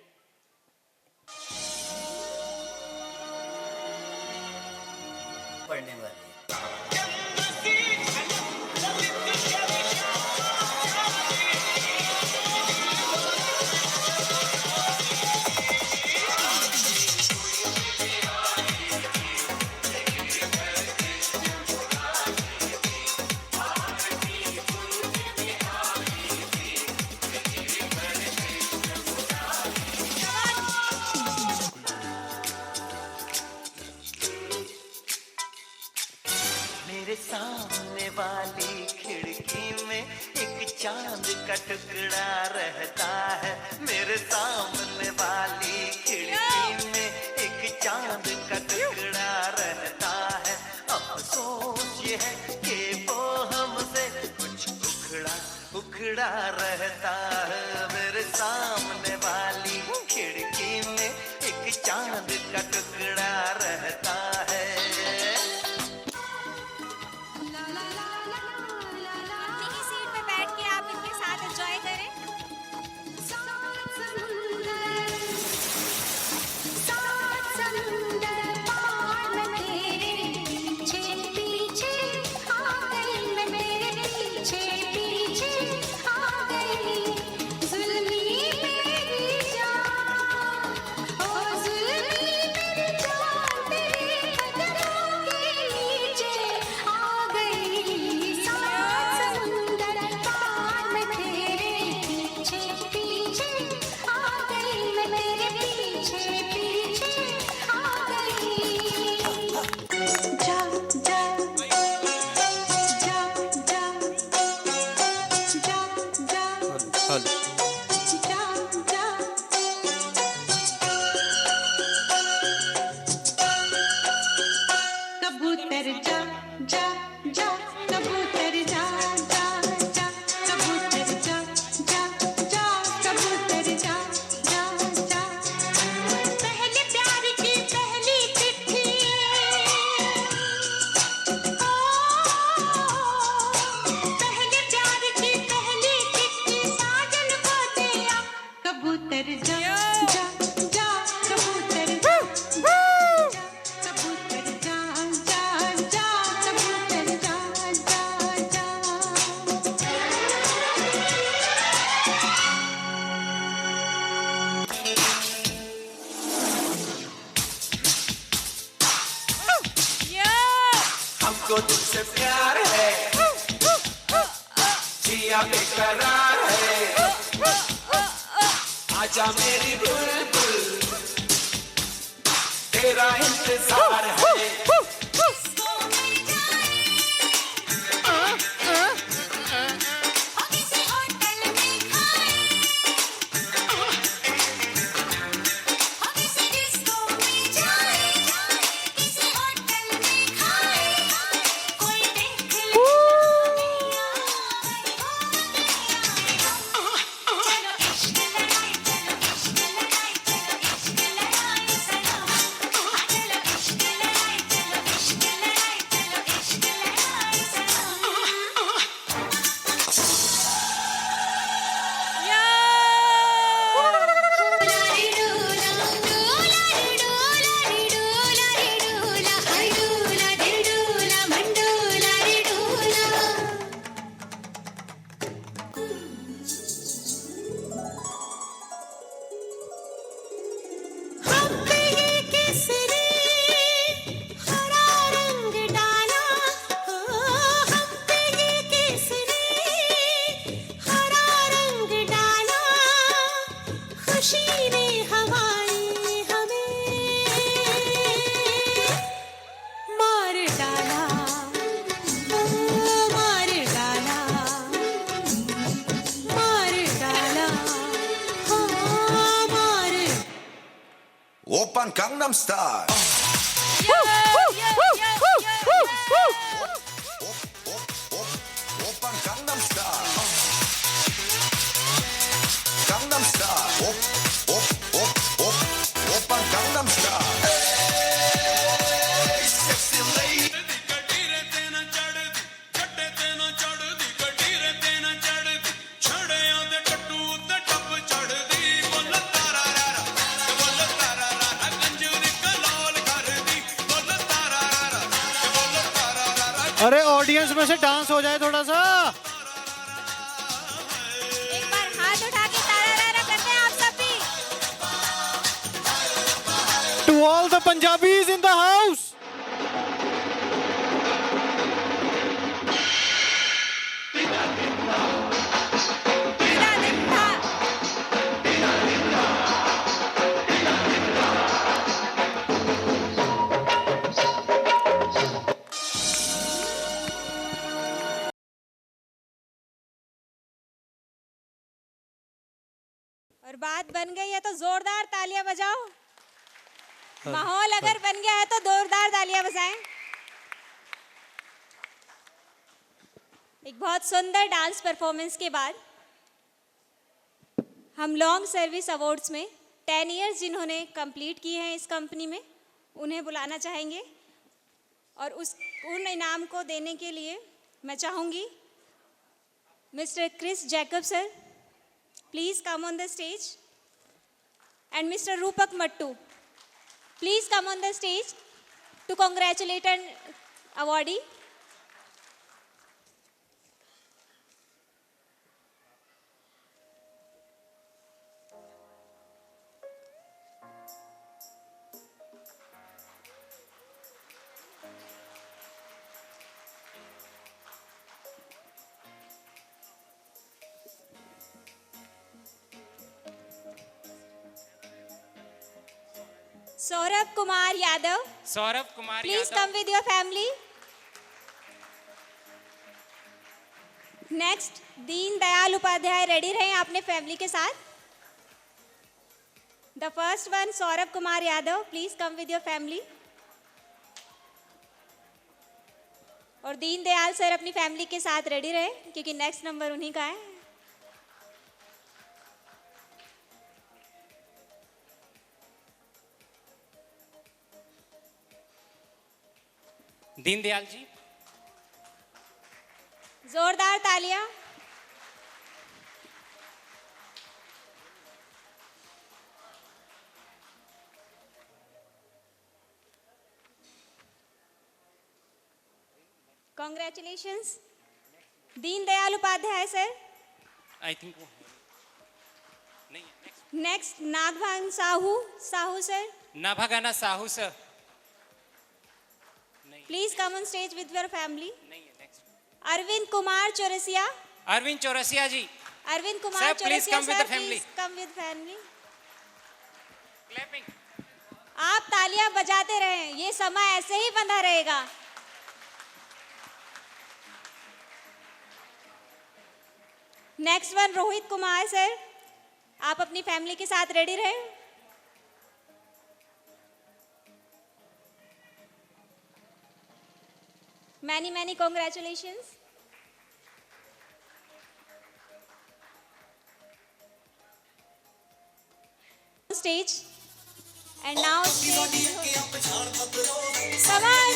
पढ़ने वाली मेरे सामने वाली खिड़की में एक चांद का टुकड़ा रहता है। मेरे सामने वाली खिड़की में एक चांद का टुकड़ा रहता है। अफसोस ये है कि वो हमसे कुछ उखड़ा रहता है। मेरे सामने वाली खिड़की में एक चांद का टुकड़ा रहता है। अपनी सीट पे बैठ के आप इनके साथ एंजॉय करें। कबूतर जा जा जा, कबूतर जा जा जा, कबूतर जा जा जा, कबूतर जा जा जा। पहले प्यार की पहली चिट्ठी, पहले प्यार की पहली चिट्ठी साजन को दिया। कबूतर जा जा जा, कबूतर जा जा, कबूतर जा जा जा, कबूतर जा जा जा। हमको तुझसे प्यार है, जिया बेकरार है। आजा मेरी बुलबुल, तेरा इंतजार है। Oppan Gangnam Style. Oppan Gangnam Style. Gangnam Style. Oppan Gangnam Style. Hey, sexy lady. अरे ऑडियंस में से डांस हो जाए थोड़ा सा। एक बार हाथ उठा के तारा रारा करते हैं आप सब भी। To all the Punjabis in the house. सीधा दिखा। और बात बन गई है तो जोरदार तालियां बजाओ। माहौल अगर बन गया है तो जोरदार तालियां बजाएं। एक बहुत सुंदर डांस परफॉर्मेंस के बाद हम लॉन्ग सर्विस अवार्ड्स में 10 इयर्स जिन्होंने कंप्लीट किए हैं इस कंपनी में, उन्हें बुलाना चाहेंगे। और उन इनाम को देने के लिए मैं चाहूँगी mister Chris Jacob sir, please come on the stage, and Mr. Rupak Mattu, please come on the stage to congratulate an awardee. Saurabh Kumar Yadav, Saurabh Kumar please Yadav, come with your family. Next, Deen Dayal Upadhyay, ready रहें अपने family के साथ. The first one, Saurabh Kumar Yadav, please come with your family. और Deen Dayal sir अपनी family के साथ ready रहे क्योंकि नेक्स्ट नंबर उन्हीं का है. दीनदयाल जी, जोरदार तालियां. Congratulations, Deen Dayal Upadhyay sir. I think वो नहीं है. Next Nagbhan Sahu sir. Nabhagana Sahu sir, please come on stage with your family. नहीं है. Next Arvind Kumar Chaurasia. Arvind Chaurasia ji, Arvind Kumar Sir, please Chaurasia come with sir, the family. Please come with family. Clapping. आप तालियां बजाते रहें, ये समय ऐसे ही बंधा रहेगा. Next one Rohit Kumar sir, आप अपनी फैमिली के साथ रेडी रहें. Many congratulations. Stage. And now come on. Come on.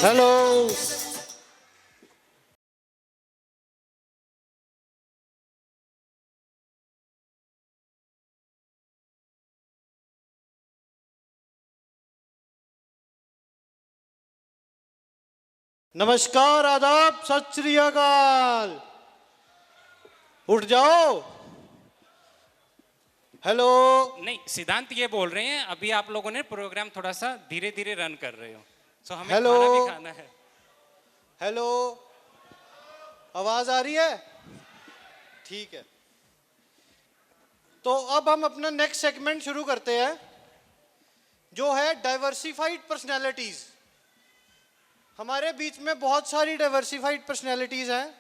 Hello. नमस्कार, आदाब, सत श्री अकाल। उठ जाओ। हेलो। नहीं, सिद्धांत ये बोल रहे हैं अभी आप लोगों ने प्रोग्राम थोड़ा सा धीरे धीरे रन कर रहे हो, सो हमें हेलो। खाना भी खाना है. हेलो, आवाज आ रही है? ठीक है, तो अब हम अपना नेक्स्ट सेगमेंट शुरू करते हैं जो है डाइवर्सिफाइड पर्सनैलिटीज। हमारे बीच में बहुत सारी डाइवर्सिफाइड पर्सनैलिटीज़ हैं,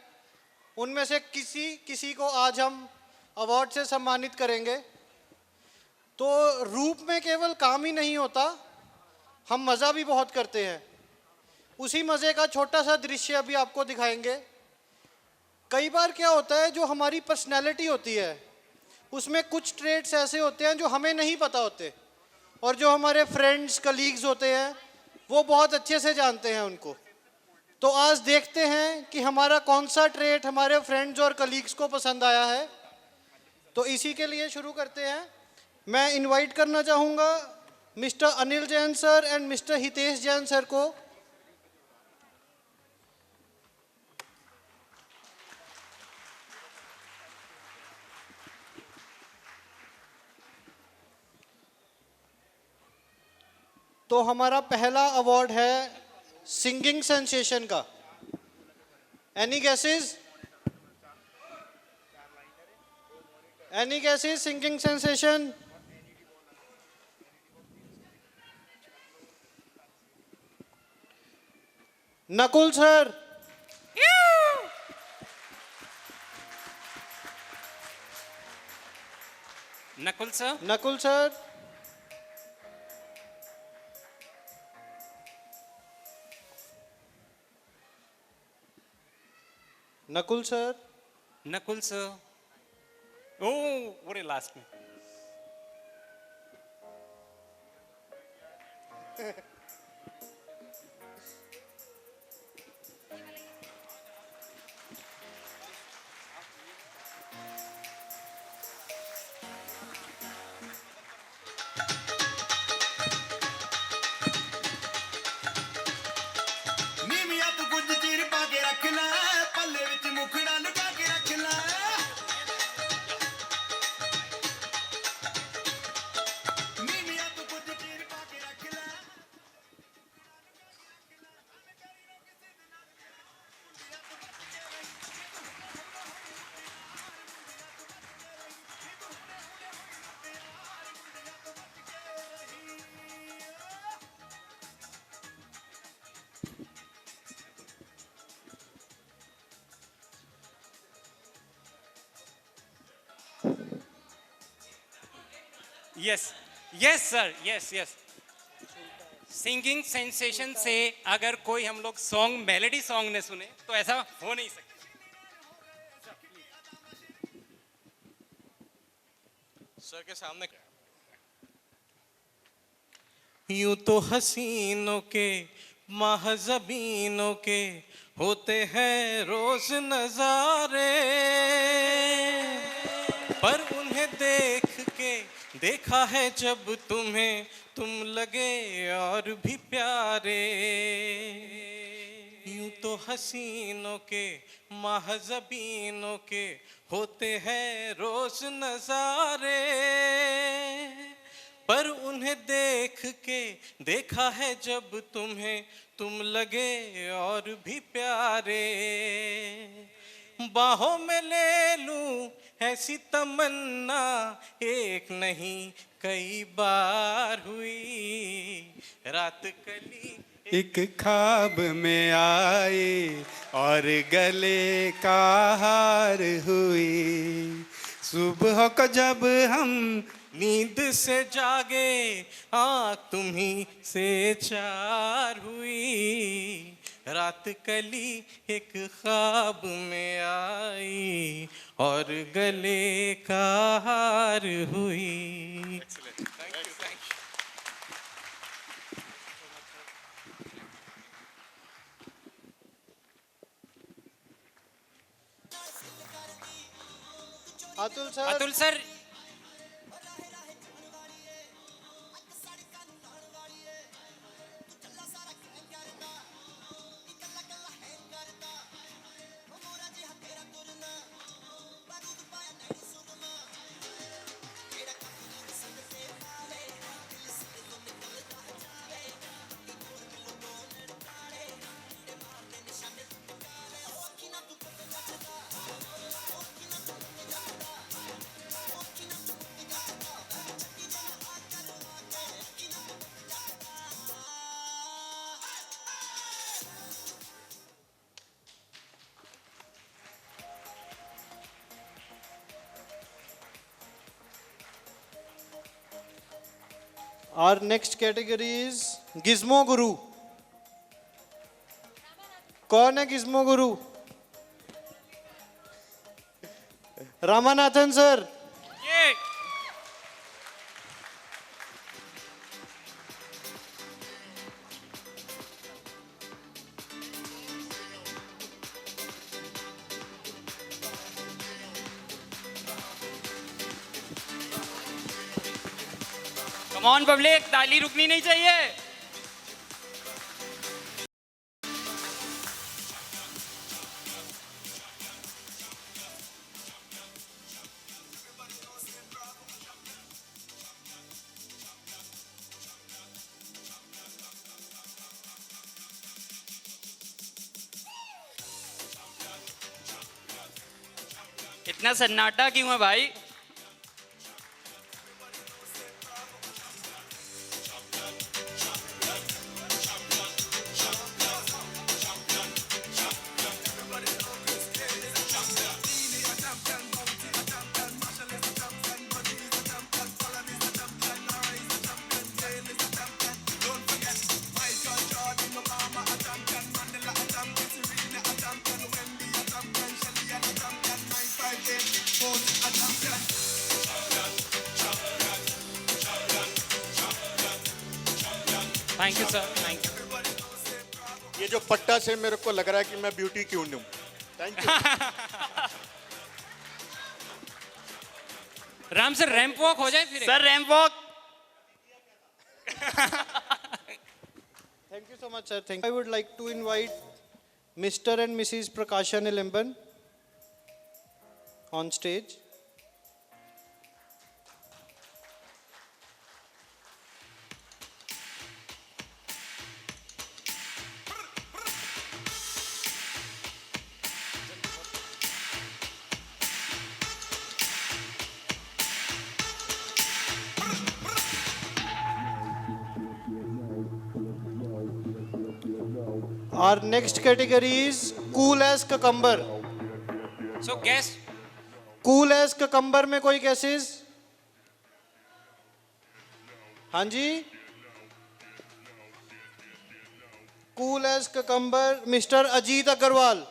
उनमें से किसी को आज हम अवार्ड से सम्मानित करेंगे। तो रूप में केवल काम ही नहीं होता, हम मज़ा भी बहुत करते हैं। उसी मज़े का छोटा सा दृश्य अभी आपको दिखाएंगे। कई बार क्या होता है, जो हमारी पर्सनैलिटी होती है उसमें कुछ ट्रेड्स ऐसे होते हैं जो हमें नहीं पता होते, और जो हमारे फ्रेंड्स कलीग्स होते हैं वो बहुत अच्छे से जानते हैं उनको। तो आज देखते हैं कि हमारा कौन सा ट्रेड हमारे फ्रेंड्स और कलीग्स को पसंद आया है। तो इसी के लिए शुरू करते हैं। मैं इनवाइट करना चाहूँगा mister Anil Jain sir and mister Hitesh Jain sir को। तो हमारा पहला अवार्ड है सिंगिंग सेंसेशन का। Any guesses? Any guesses? Singing sensation? Nakul sir. Nakul sir. Nakul sir. Nakul sir. Nakul sir. Oh, what a last name. ਨੀਵੀਆਂ ਤੂੰ ਕੁਝ ਚੀਰ ਪਾ ਕੇ ਰੱਖ ਲੈ, ਪੱਲੇ ਵਿੱਚ ਮੁਖੜਾ ਲੁਕਾ ਕੇ ਰੱਖ ਲੈ। ਨੀਵੀਆਂ ਤੂੰ ਕੁਝ ਚੀਰ ਪਾ ਕੇ ਰੱਖ ਲੈ। Yes, yes sir, yes, yes. Singing sensation से अगर कोई हम लोग सॉन्ग मेलोडी सॉन्ग ने सुने तो ऐसा हो नहीं सकता। सर के सामने। यूं तो हसीनों के महजबीनों के होते हैं रोज नजारे, पर उन्हें देख के देखा है जब तुम्हें तुम लगे और भी प्यारे। यूं तो हसीनों के महजबीनों के होते हैं रोज नजारे, पर उन्हें देख के देखा है जब तुम्हें तुम लगे और भी प्यारे। बाहों में ले लूं ऐसी तमन्ना एक नहीं कई बार हुई। रात कली एक ख्वाब में आई और गले का हार हुई। सुबह को जब हम नींद से जागे आँख तुम्ही से चार हुई। रात कली एक ख्वाब में आई और गले का हार हुई। Atul sir. Atul sir. Our next category is Gizmo Guru. कौन है Gizmo Guru? Ramanathan sir. Come on public, ताली रुकनी नहीं चाहिए. इतना सन्नाटा क्यों है भाई? Thank you sir, thank you. ये जो पट्टा से मेरे को लग रहा है कि मैं ब्यूटी क्यों हूँ. Thank you. Ram sir ramp walk हो जाए फिर. Sir ramp walk. Thank you so much, sir. Thank you. I would like to invite Mr. and Mrs. Prakasha Nilamban on stage. Our next category is cool as cucumber. So guess. Cool as cucumber में कोई guesses? हाँ जी. Cool as cucumber, Mr. Ajit Agarwal.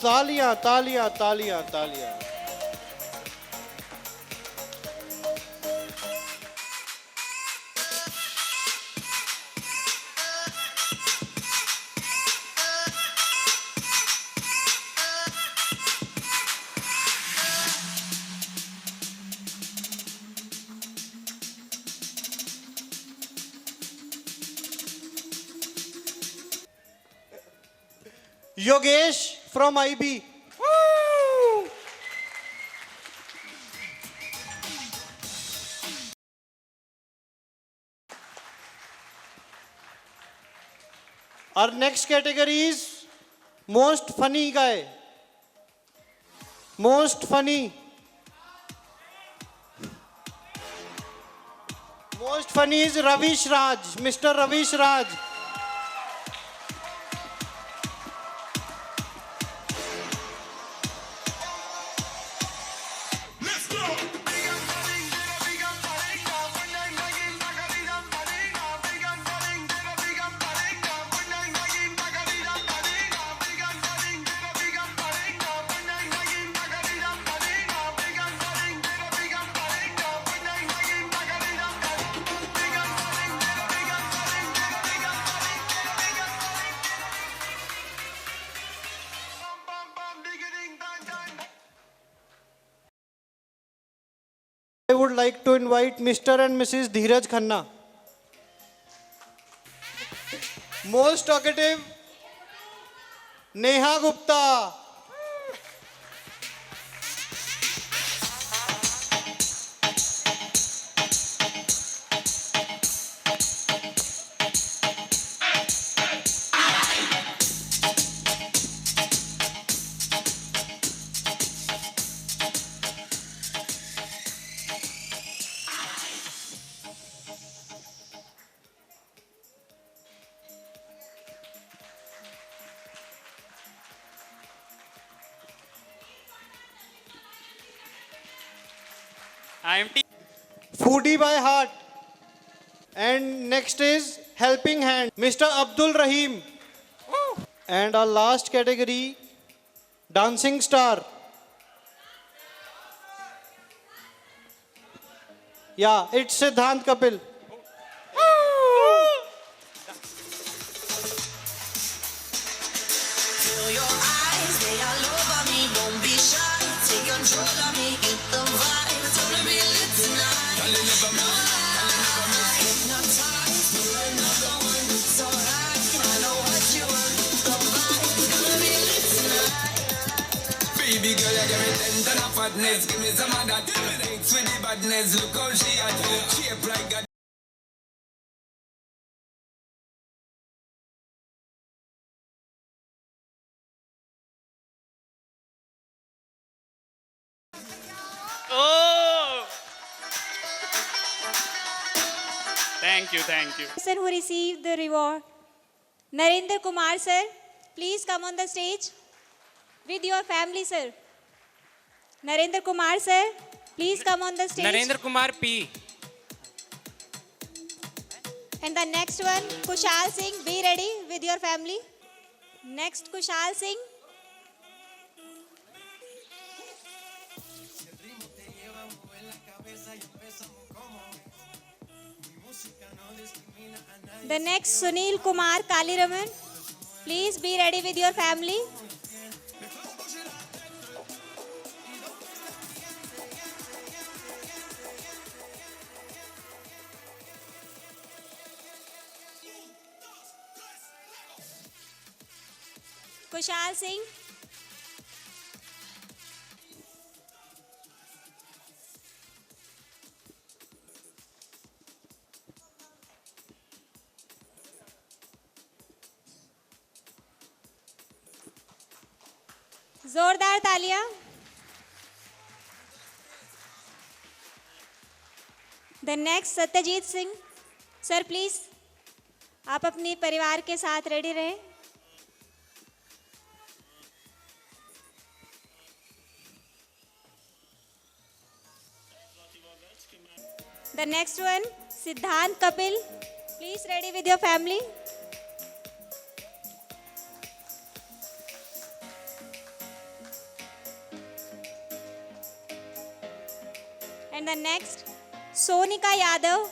तालियां तालियां तालियां तालियां. Yogesh from IB. Our next category is most funny guy. Most funny. Most funny is Ravish Raj, Mr. Ravish Raj. I would like to invite Mr. and Mrs. Dheeraj Khanna. Most talkative, Neha Gupta. IMT. Foodie by heart. And next is helping hand, Mr. Abdul Rahim. And our last category, dancing star. Yeah, it's Siddhant Kapil. Feel your eyes, they all over me. Don't be shy, take control of me. Get the vibe, it's gonna be lit tonight. No lie, hypnotize, do another one. It's alright, I know what you want. The vibe, it's gonna be lit tonight. Baby girl, you give me 10 ton of fatness. Give me some of that. Thanks for the badness. Look how she at shape like God. Oh! Thank you, thank you. Person who received the reward, Narendra Kumar sir, please come on the stage with your family, sir. Narendra Kumar sir, please come on the stage. Narendra Kumar P. And the next one, Kushal Singh, be ready with your family. Next, Kushal Singh. The next, Sunil Kumar Kaliraman. Please be ready with your family. Kushal Singh. जोरदार तालियां. The next Satyajit Singh sir, please आप अपने परिवार के साथ ready रहें. The next one, Siddhant Kapil. Please ready with your family. And the next, Sonika Yadav.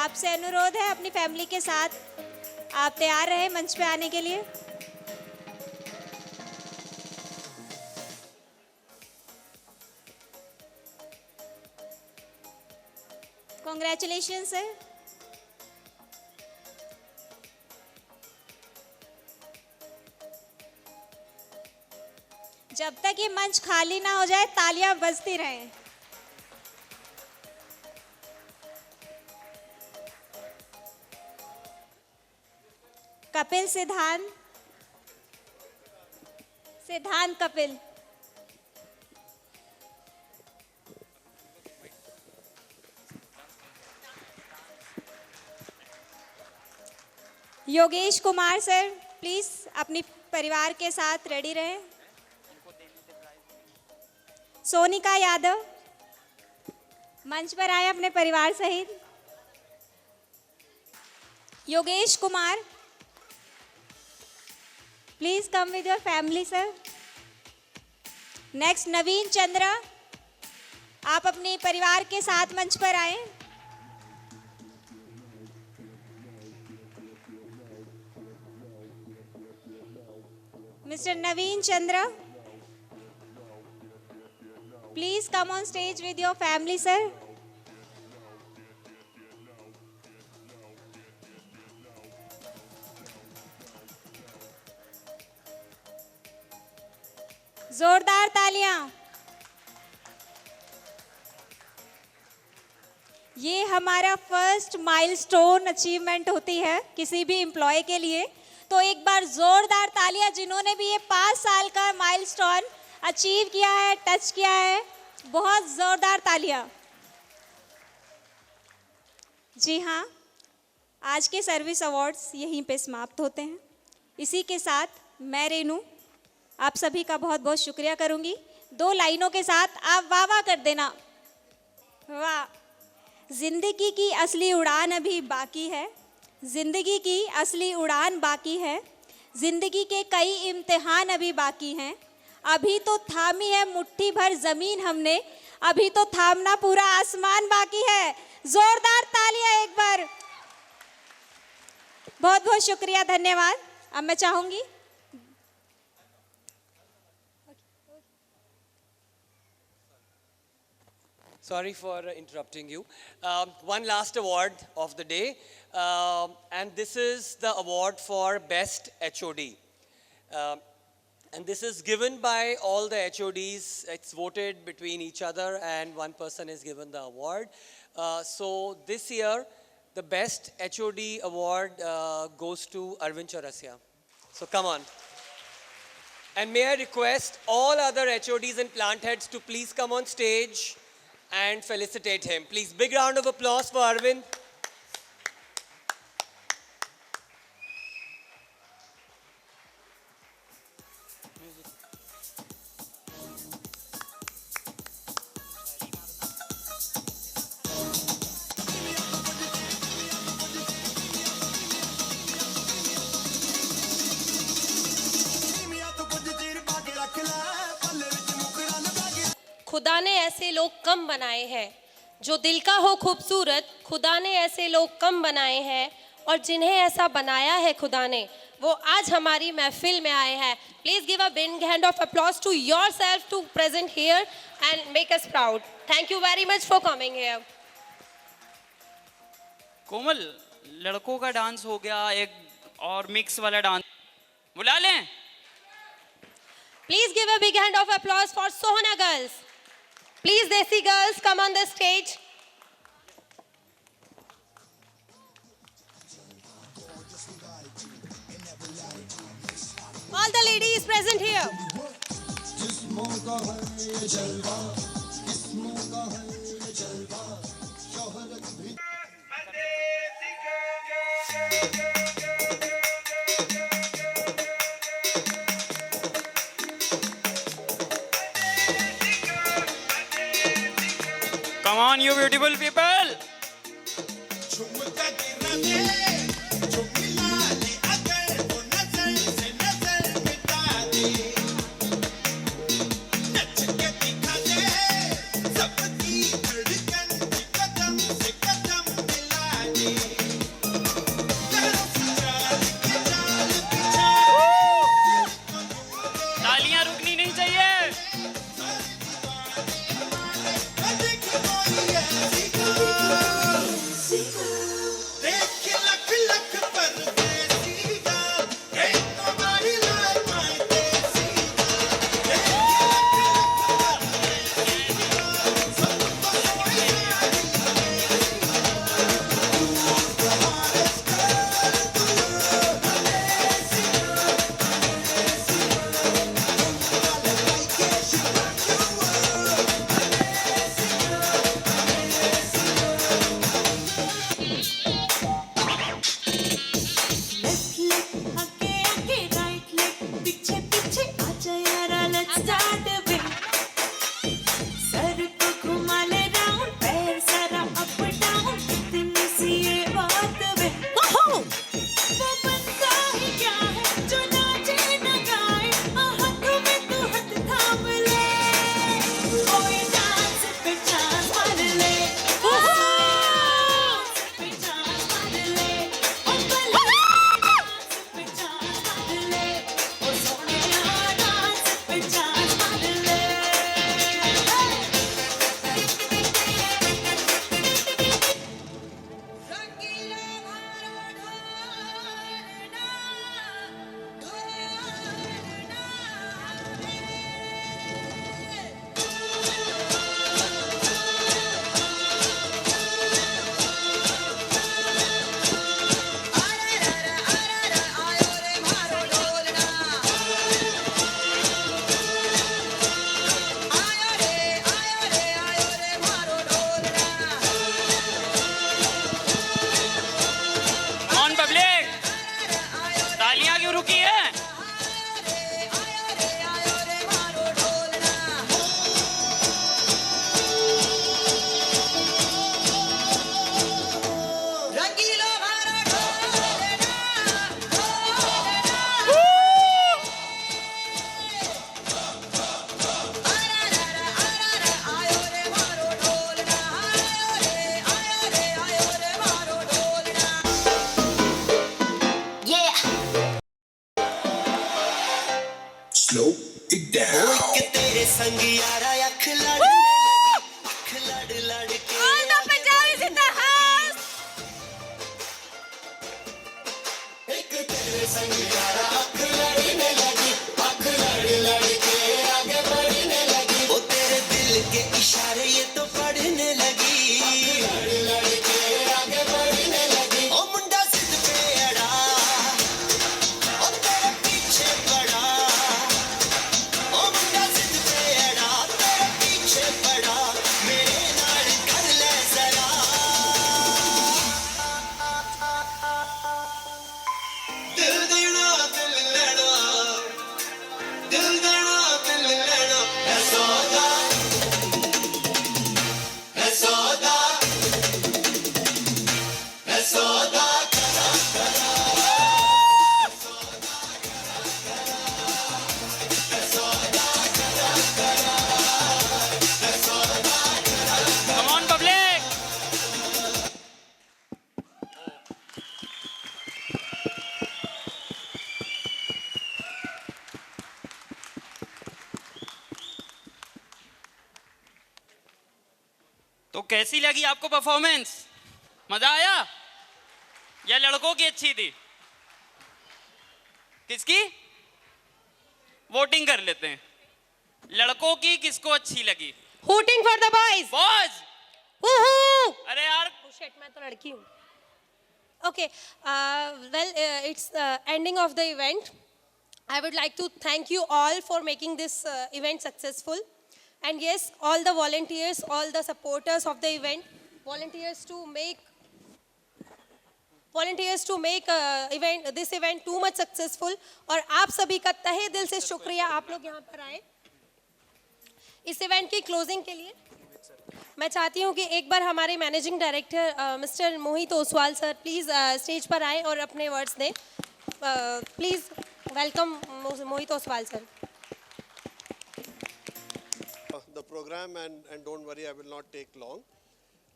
आपसे अनुरोध है अपनी फैमिली के साथ आप तैयार रहे मंच पे आने के लिए. Congratulations, sir. जब तक ये मंच खाली ना हो जाए तालियां बजती रहें. कपिल सिद्धांत. सिद्धांत कपिल. योगेश कुमार सर, प्लीज अपनी परिवार के साथ रेडी रहें. सोनिका यादव मंच पर आए अपने परिवार सहित. Yogesh Kumar, please come with your family sir. Next, Naveen Chandra, आप अपने परिवार के साथ मंच पर आए. Mr. Naveen Chandra, please come on stage with your family, sir. जोरदार तालियां. ये हमारा फर्स्ट माइलस्टोन अचीवमेंट होती है किसी भी एम्प्लॉय के लिए. तो एक बार जोरदार तालियां जिन्होंने भी ये 5 साल का माइलस्टोन अचीव किया है, टच किया है. बहुत जोरदार तालियां. जी हाँ, आज के सर्विस अवार्ड्स यहीं पे समाप्त होते हैं. इसी के साथ मैं रेनू आप सभी का बहुत बहुत शुक्रिया करूंगी. 2 लाइनों के साथ आप वाह वाह कर देना. वाह, जिंदगी की असली उड़ान अभी बाकी है, जिंदगी की असली उड़ान बाकी है, जिंदगी के कई इम्तिहान अभी बाकी हैं, अभी तो थामी है मुट्ठी भर जमीन हमने, अभी तो थामना पूरा आसमान बाकी है। जोरदार तालियां एक बार। बहुत बहुत शुक्रिया, धन्यवाद। अब मैं चाहूंगी Sorry for interrupting you. One last award of the day, and this is the award for Best HOD. And this is given by all the HODs. It's voted between each other, and one person is given the award. So this year, the Best HOD award goes to Arvind Chaurasia. So come on. And may I request all other HODs and plant heads to please come on stage and felicitate him. Please, big round of applause for Arvind. खुदा ने ऐसे लोग कम बनाए हैं जो दिल का हो खूबसूरत, खुदा ने ऐसे लोग कम बनाए हैं और जिन्हें ऐसा बनाया है खुदा ने वो आज हमारी महफिल में आए हैं। Please give a big hand of applause to yourself to present here and make us proud. Thank you very much for coming here. Komal, लड़कों का डांस हो गया, एक और मिक्स वाला डांस बुला लें। Please give a big hand of applause for Sohana girls. Please, Desi girls, come on the stage. All the ladies present here. Come on, you beautiful people. तालियां रुकनी नहीं चाहिए। देख लख लख पर ओ एक तेरे संग यारा अख लड़ने लगी, अख लड़ लड़ के All the Punjabis in the house. एक तेरे संग यारा अख लड़ने लगी, अख लड़ लड़ के आगे बढ़ने लगी। ओ तेरे दिल के इशारे ये तो पढ़ने लगी, लड़ लड़ के आगे बढ़ने लगी। ओ मुंडा सिद्ध पे अड़ा, ओ तेरे पीछे पड़ा। ओ मुंडा सिद्ध पे अड़ा, तेरे पीछे पड़ा। मेरे नाल कर ले जरा। दिल देना दिल लेना, दिल देना दिल लेना। है सौदा, है सौदा, है सौदा करा करा। है सौदा करा करा, है सौदा करा। Come on, public. तो कैसी लगी आपको परफॉर्मेंस? मजा आया या लड़कों की अच्छी थी? किसकी? वोटिंग कर लेते हैं। लड़कों की किसको अच्छी लगी? Hooting for the boys. Boss, Woohoo! अरे यार Oh shit, मैं तो लड़की हूँ. Okay, it's ending of the event. I would like to thank you all for making this event successful. And yes, all the volunteers, all the supporters of the event, volunteers to make this event too much successful. और आप सभी का तहे दिल से शुक्रिया, आप लोग यहाँ पर आए इस इवेंट की क्लोजिंग के लिए। मैं चाहती हूँ कि एक बार हमारे managing director mister Mohit Oswal sir please stage पर आए और अपने वर्ड्स दें। Please welcome Mohit Oswal sir. The program, and don't worry, I will not take long.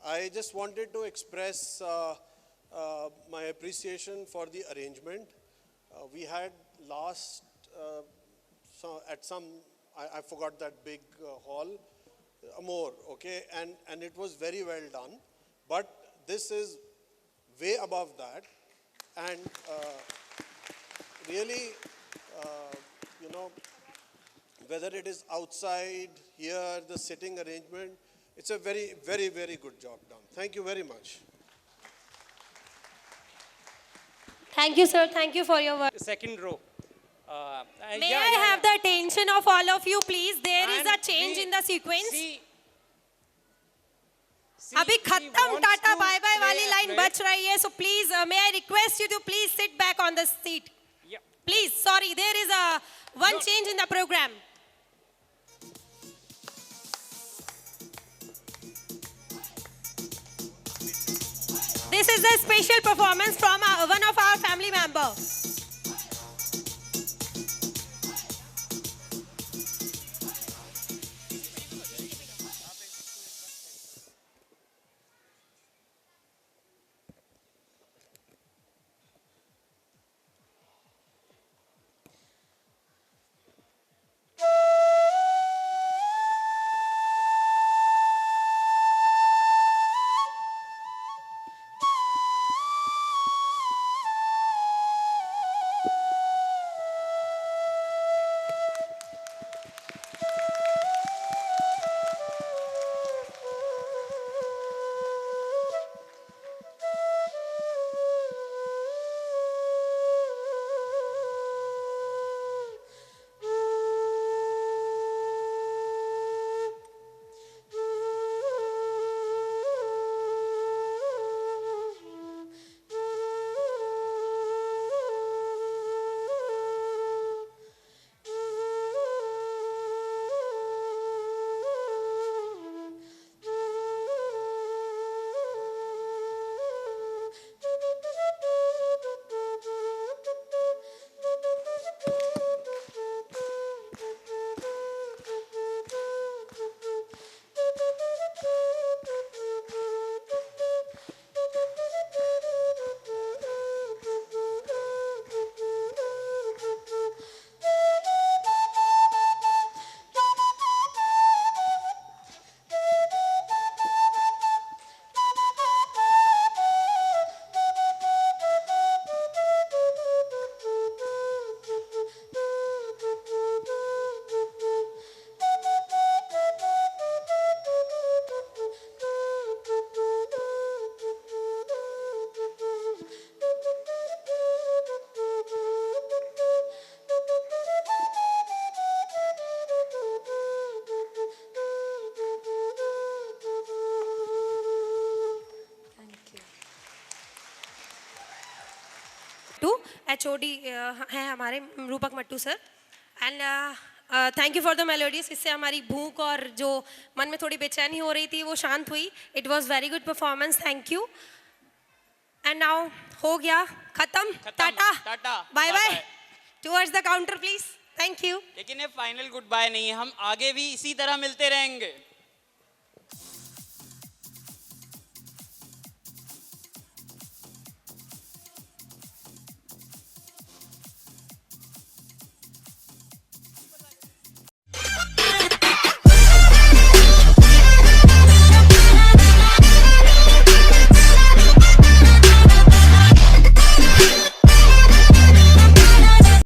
I just wanted to express my appreciation for the arrangement. We had last at some, I forgot that big hall, more, okay, and it was very well done. But this is way above that, and really, you know, whether it is outside, here, the sitting arrangement, it's a very, very, very good job done. Thank you very much. Thank you, sir. Thank you for your work. Second row. May I have the attention of all of you, please? There is a change in the sequence. अभी खत्म Tata bye bye वाली line बच रही है, so please may I request you to please sit back on the seat. Please, sorry, there is one change in the program. This is a special performance from one of our family members. To HOD हैं हमारे Roopak Mattoo sir and thank you for the melodies. इससे हमारी भूख और जो मन में थोड़ी बेचैनी हो रही थी वो शांत हुई. It was very good performance. Thank you. And now हो गया खत्म. Tata tata bye bye. Towards the counter please. Thank you. लेकिन ये फाइनल गुड बाय नहीं है, हम आगे भी इसी तरह मिलते रहेंगे.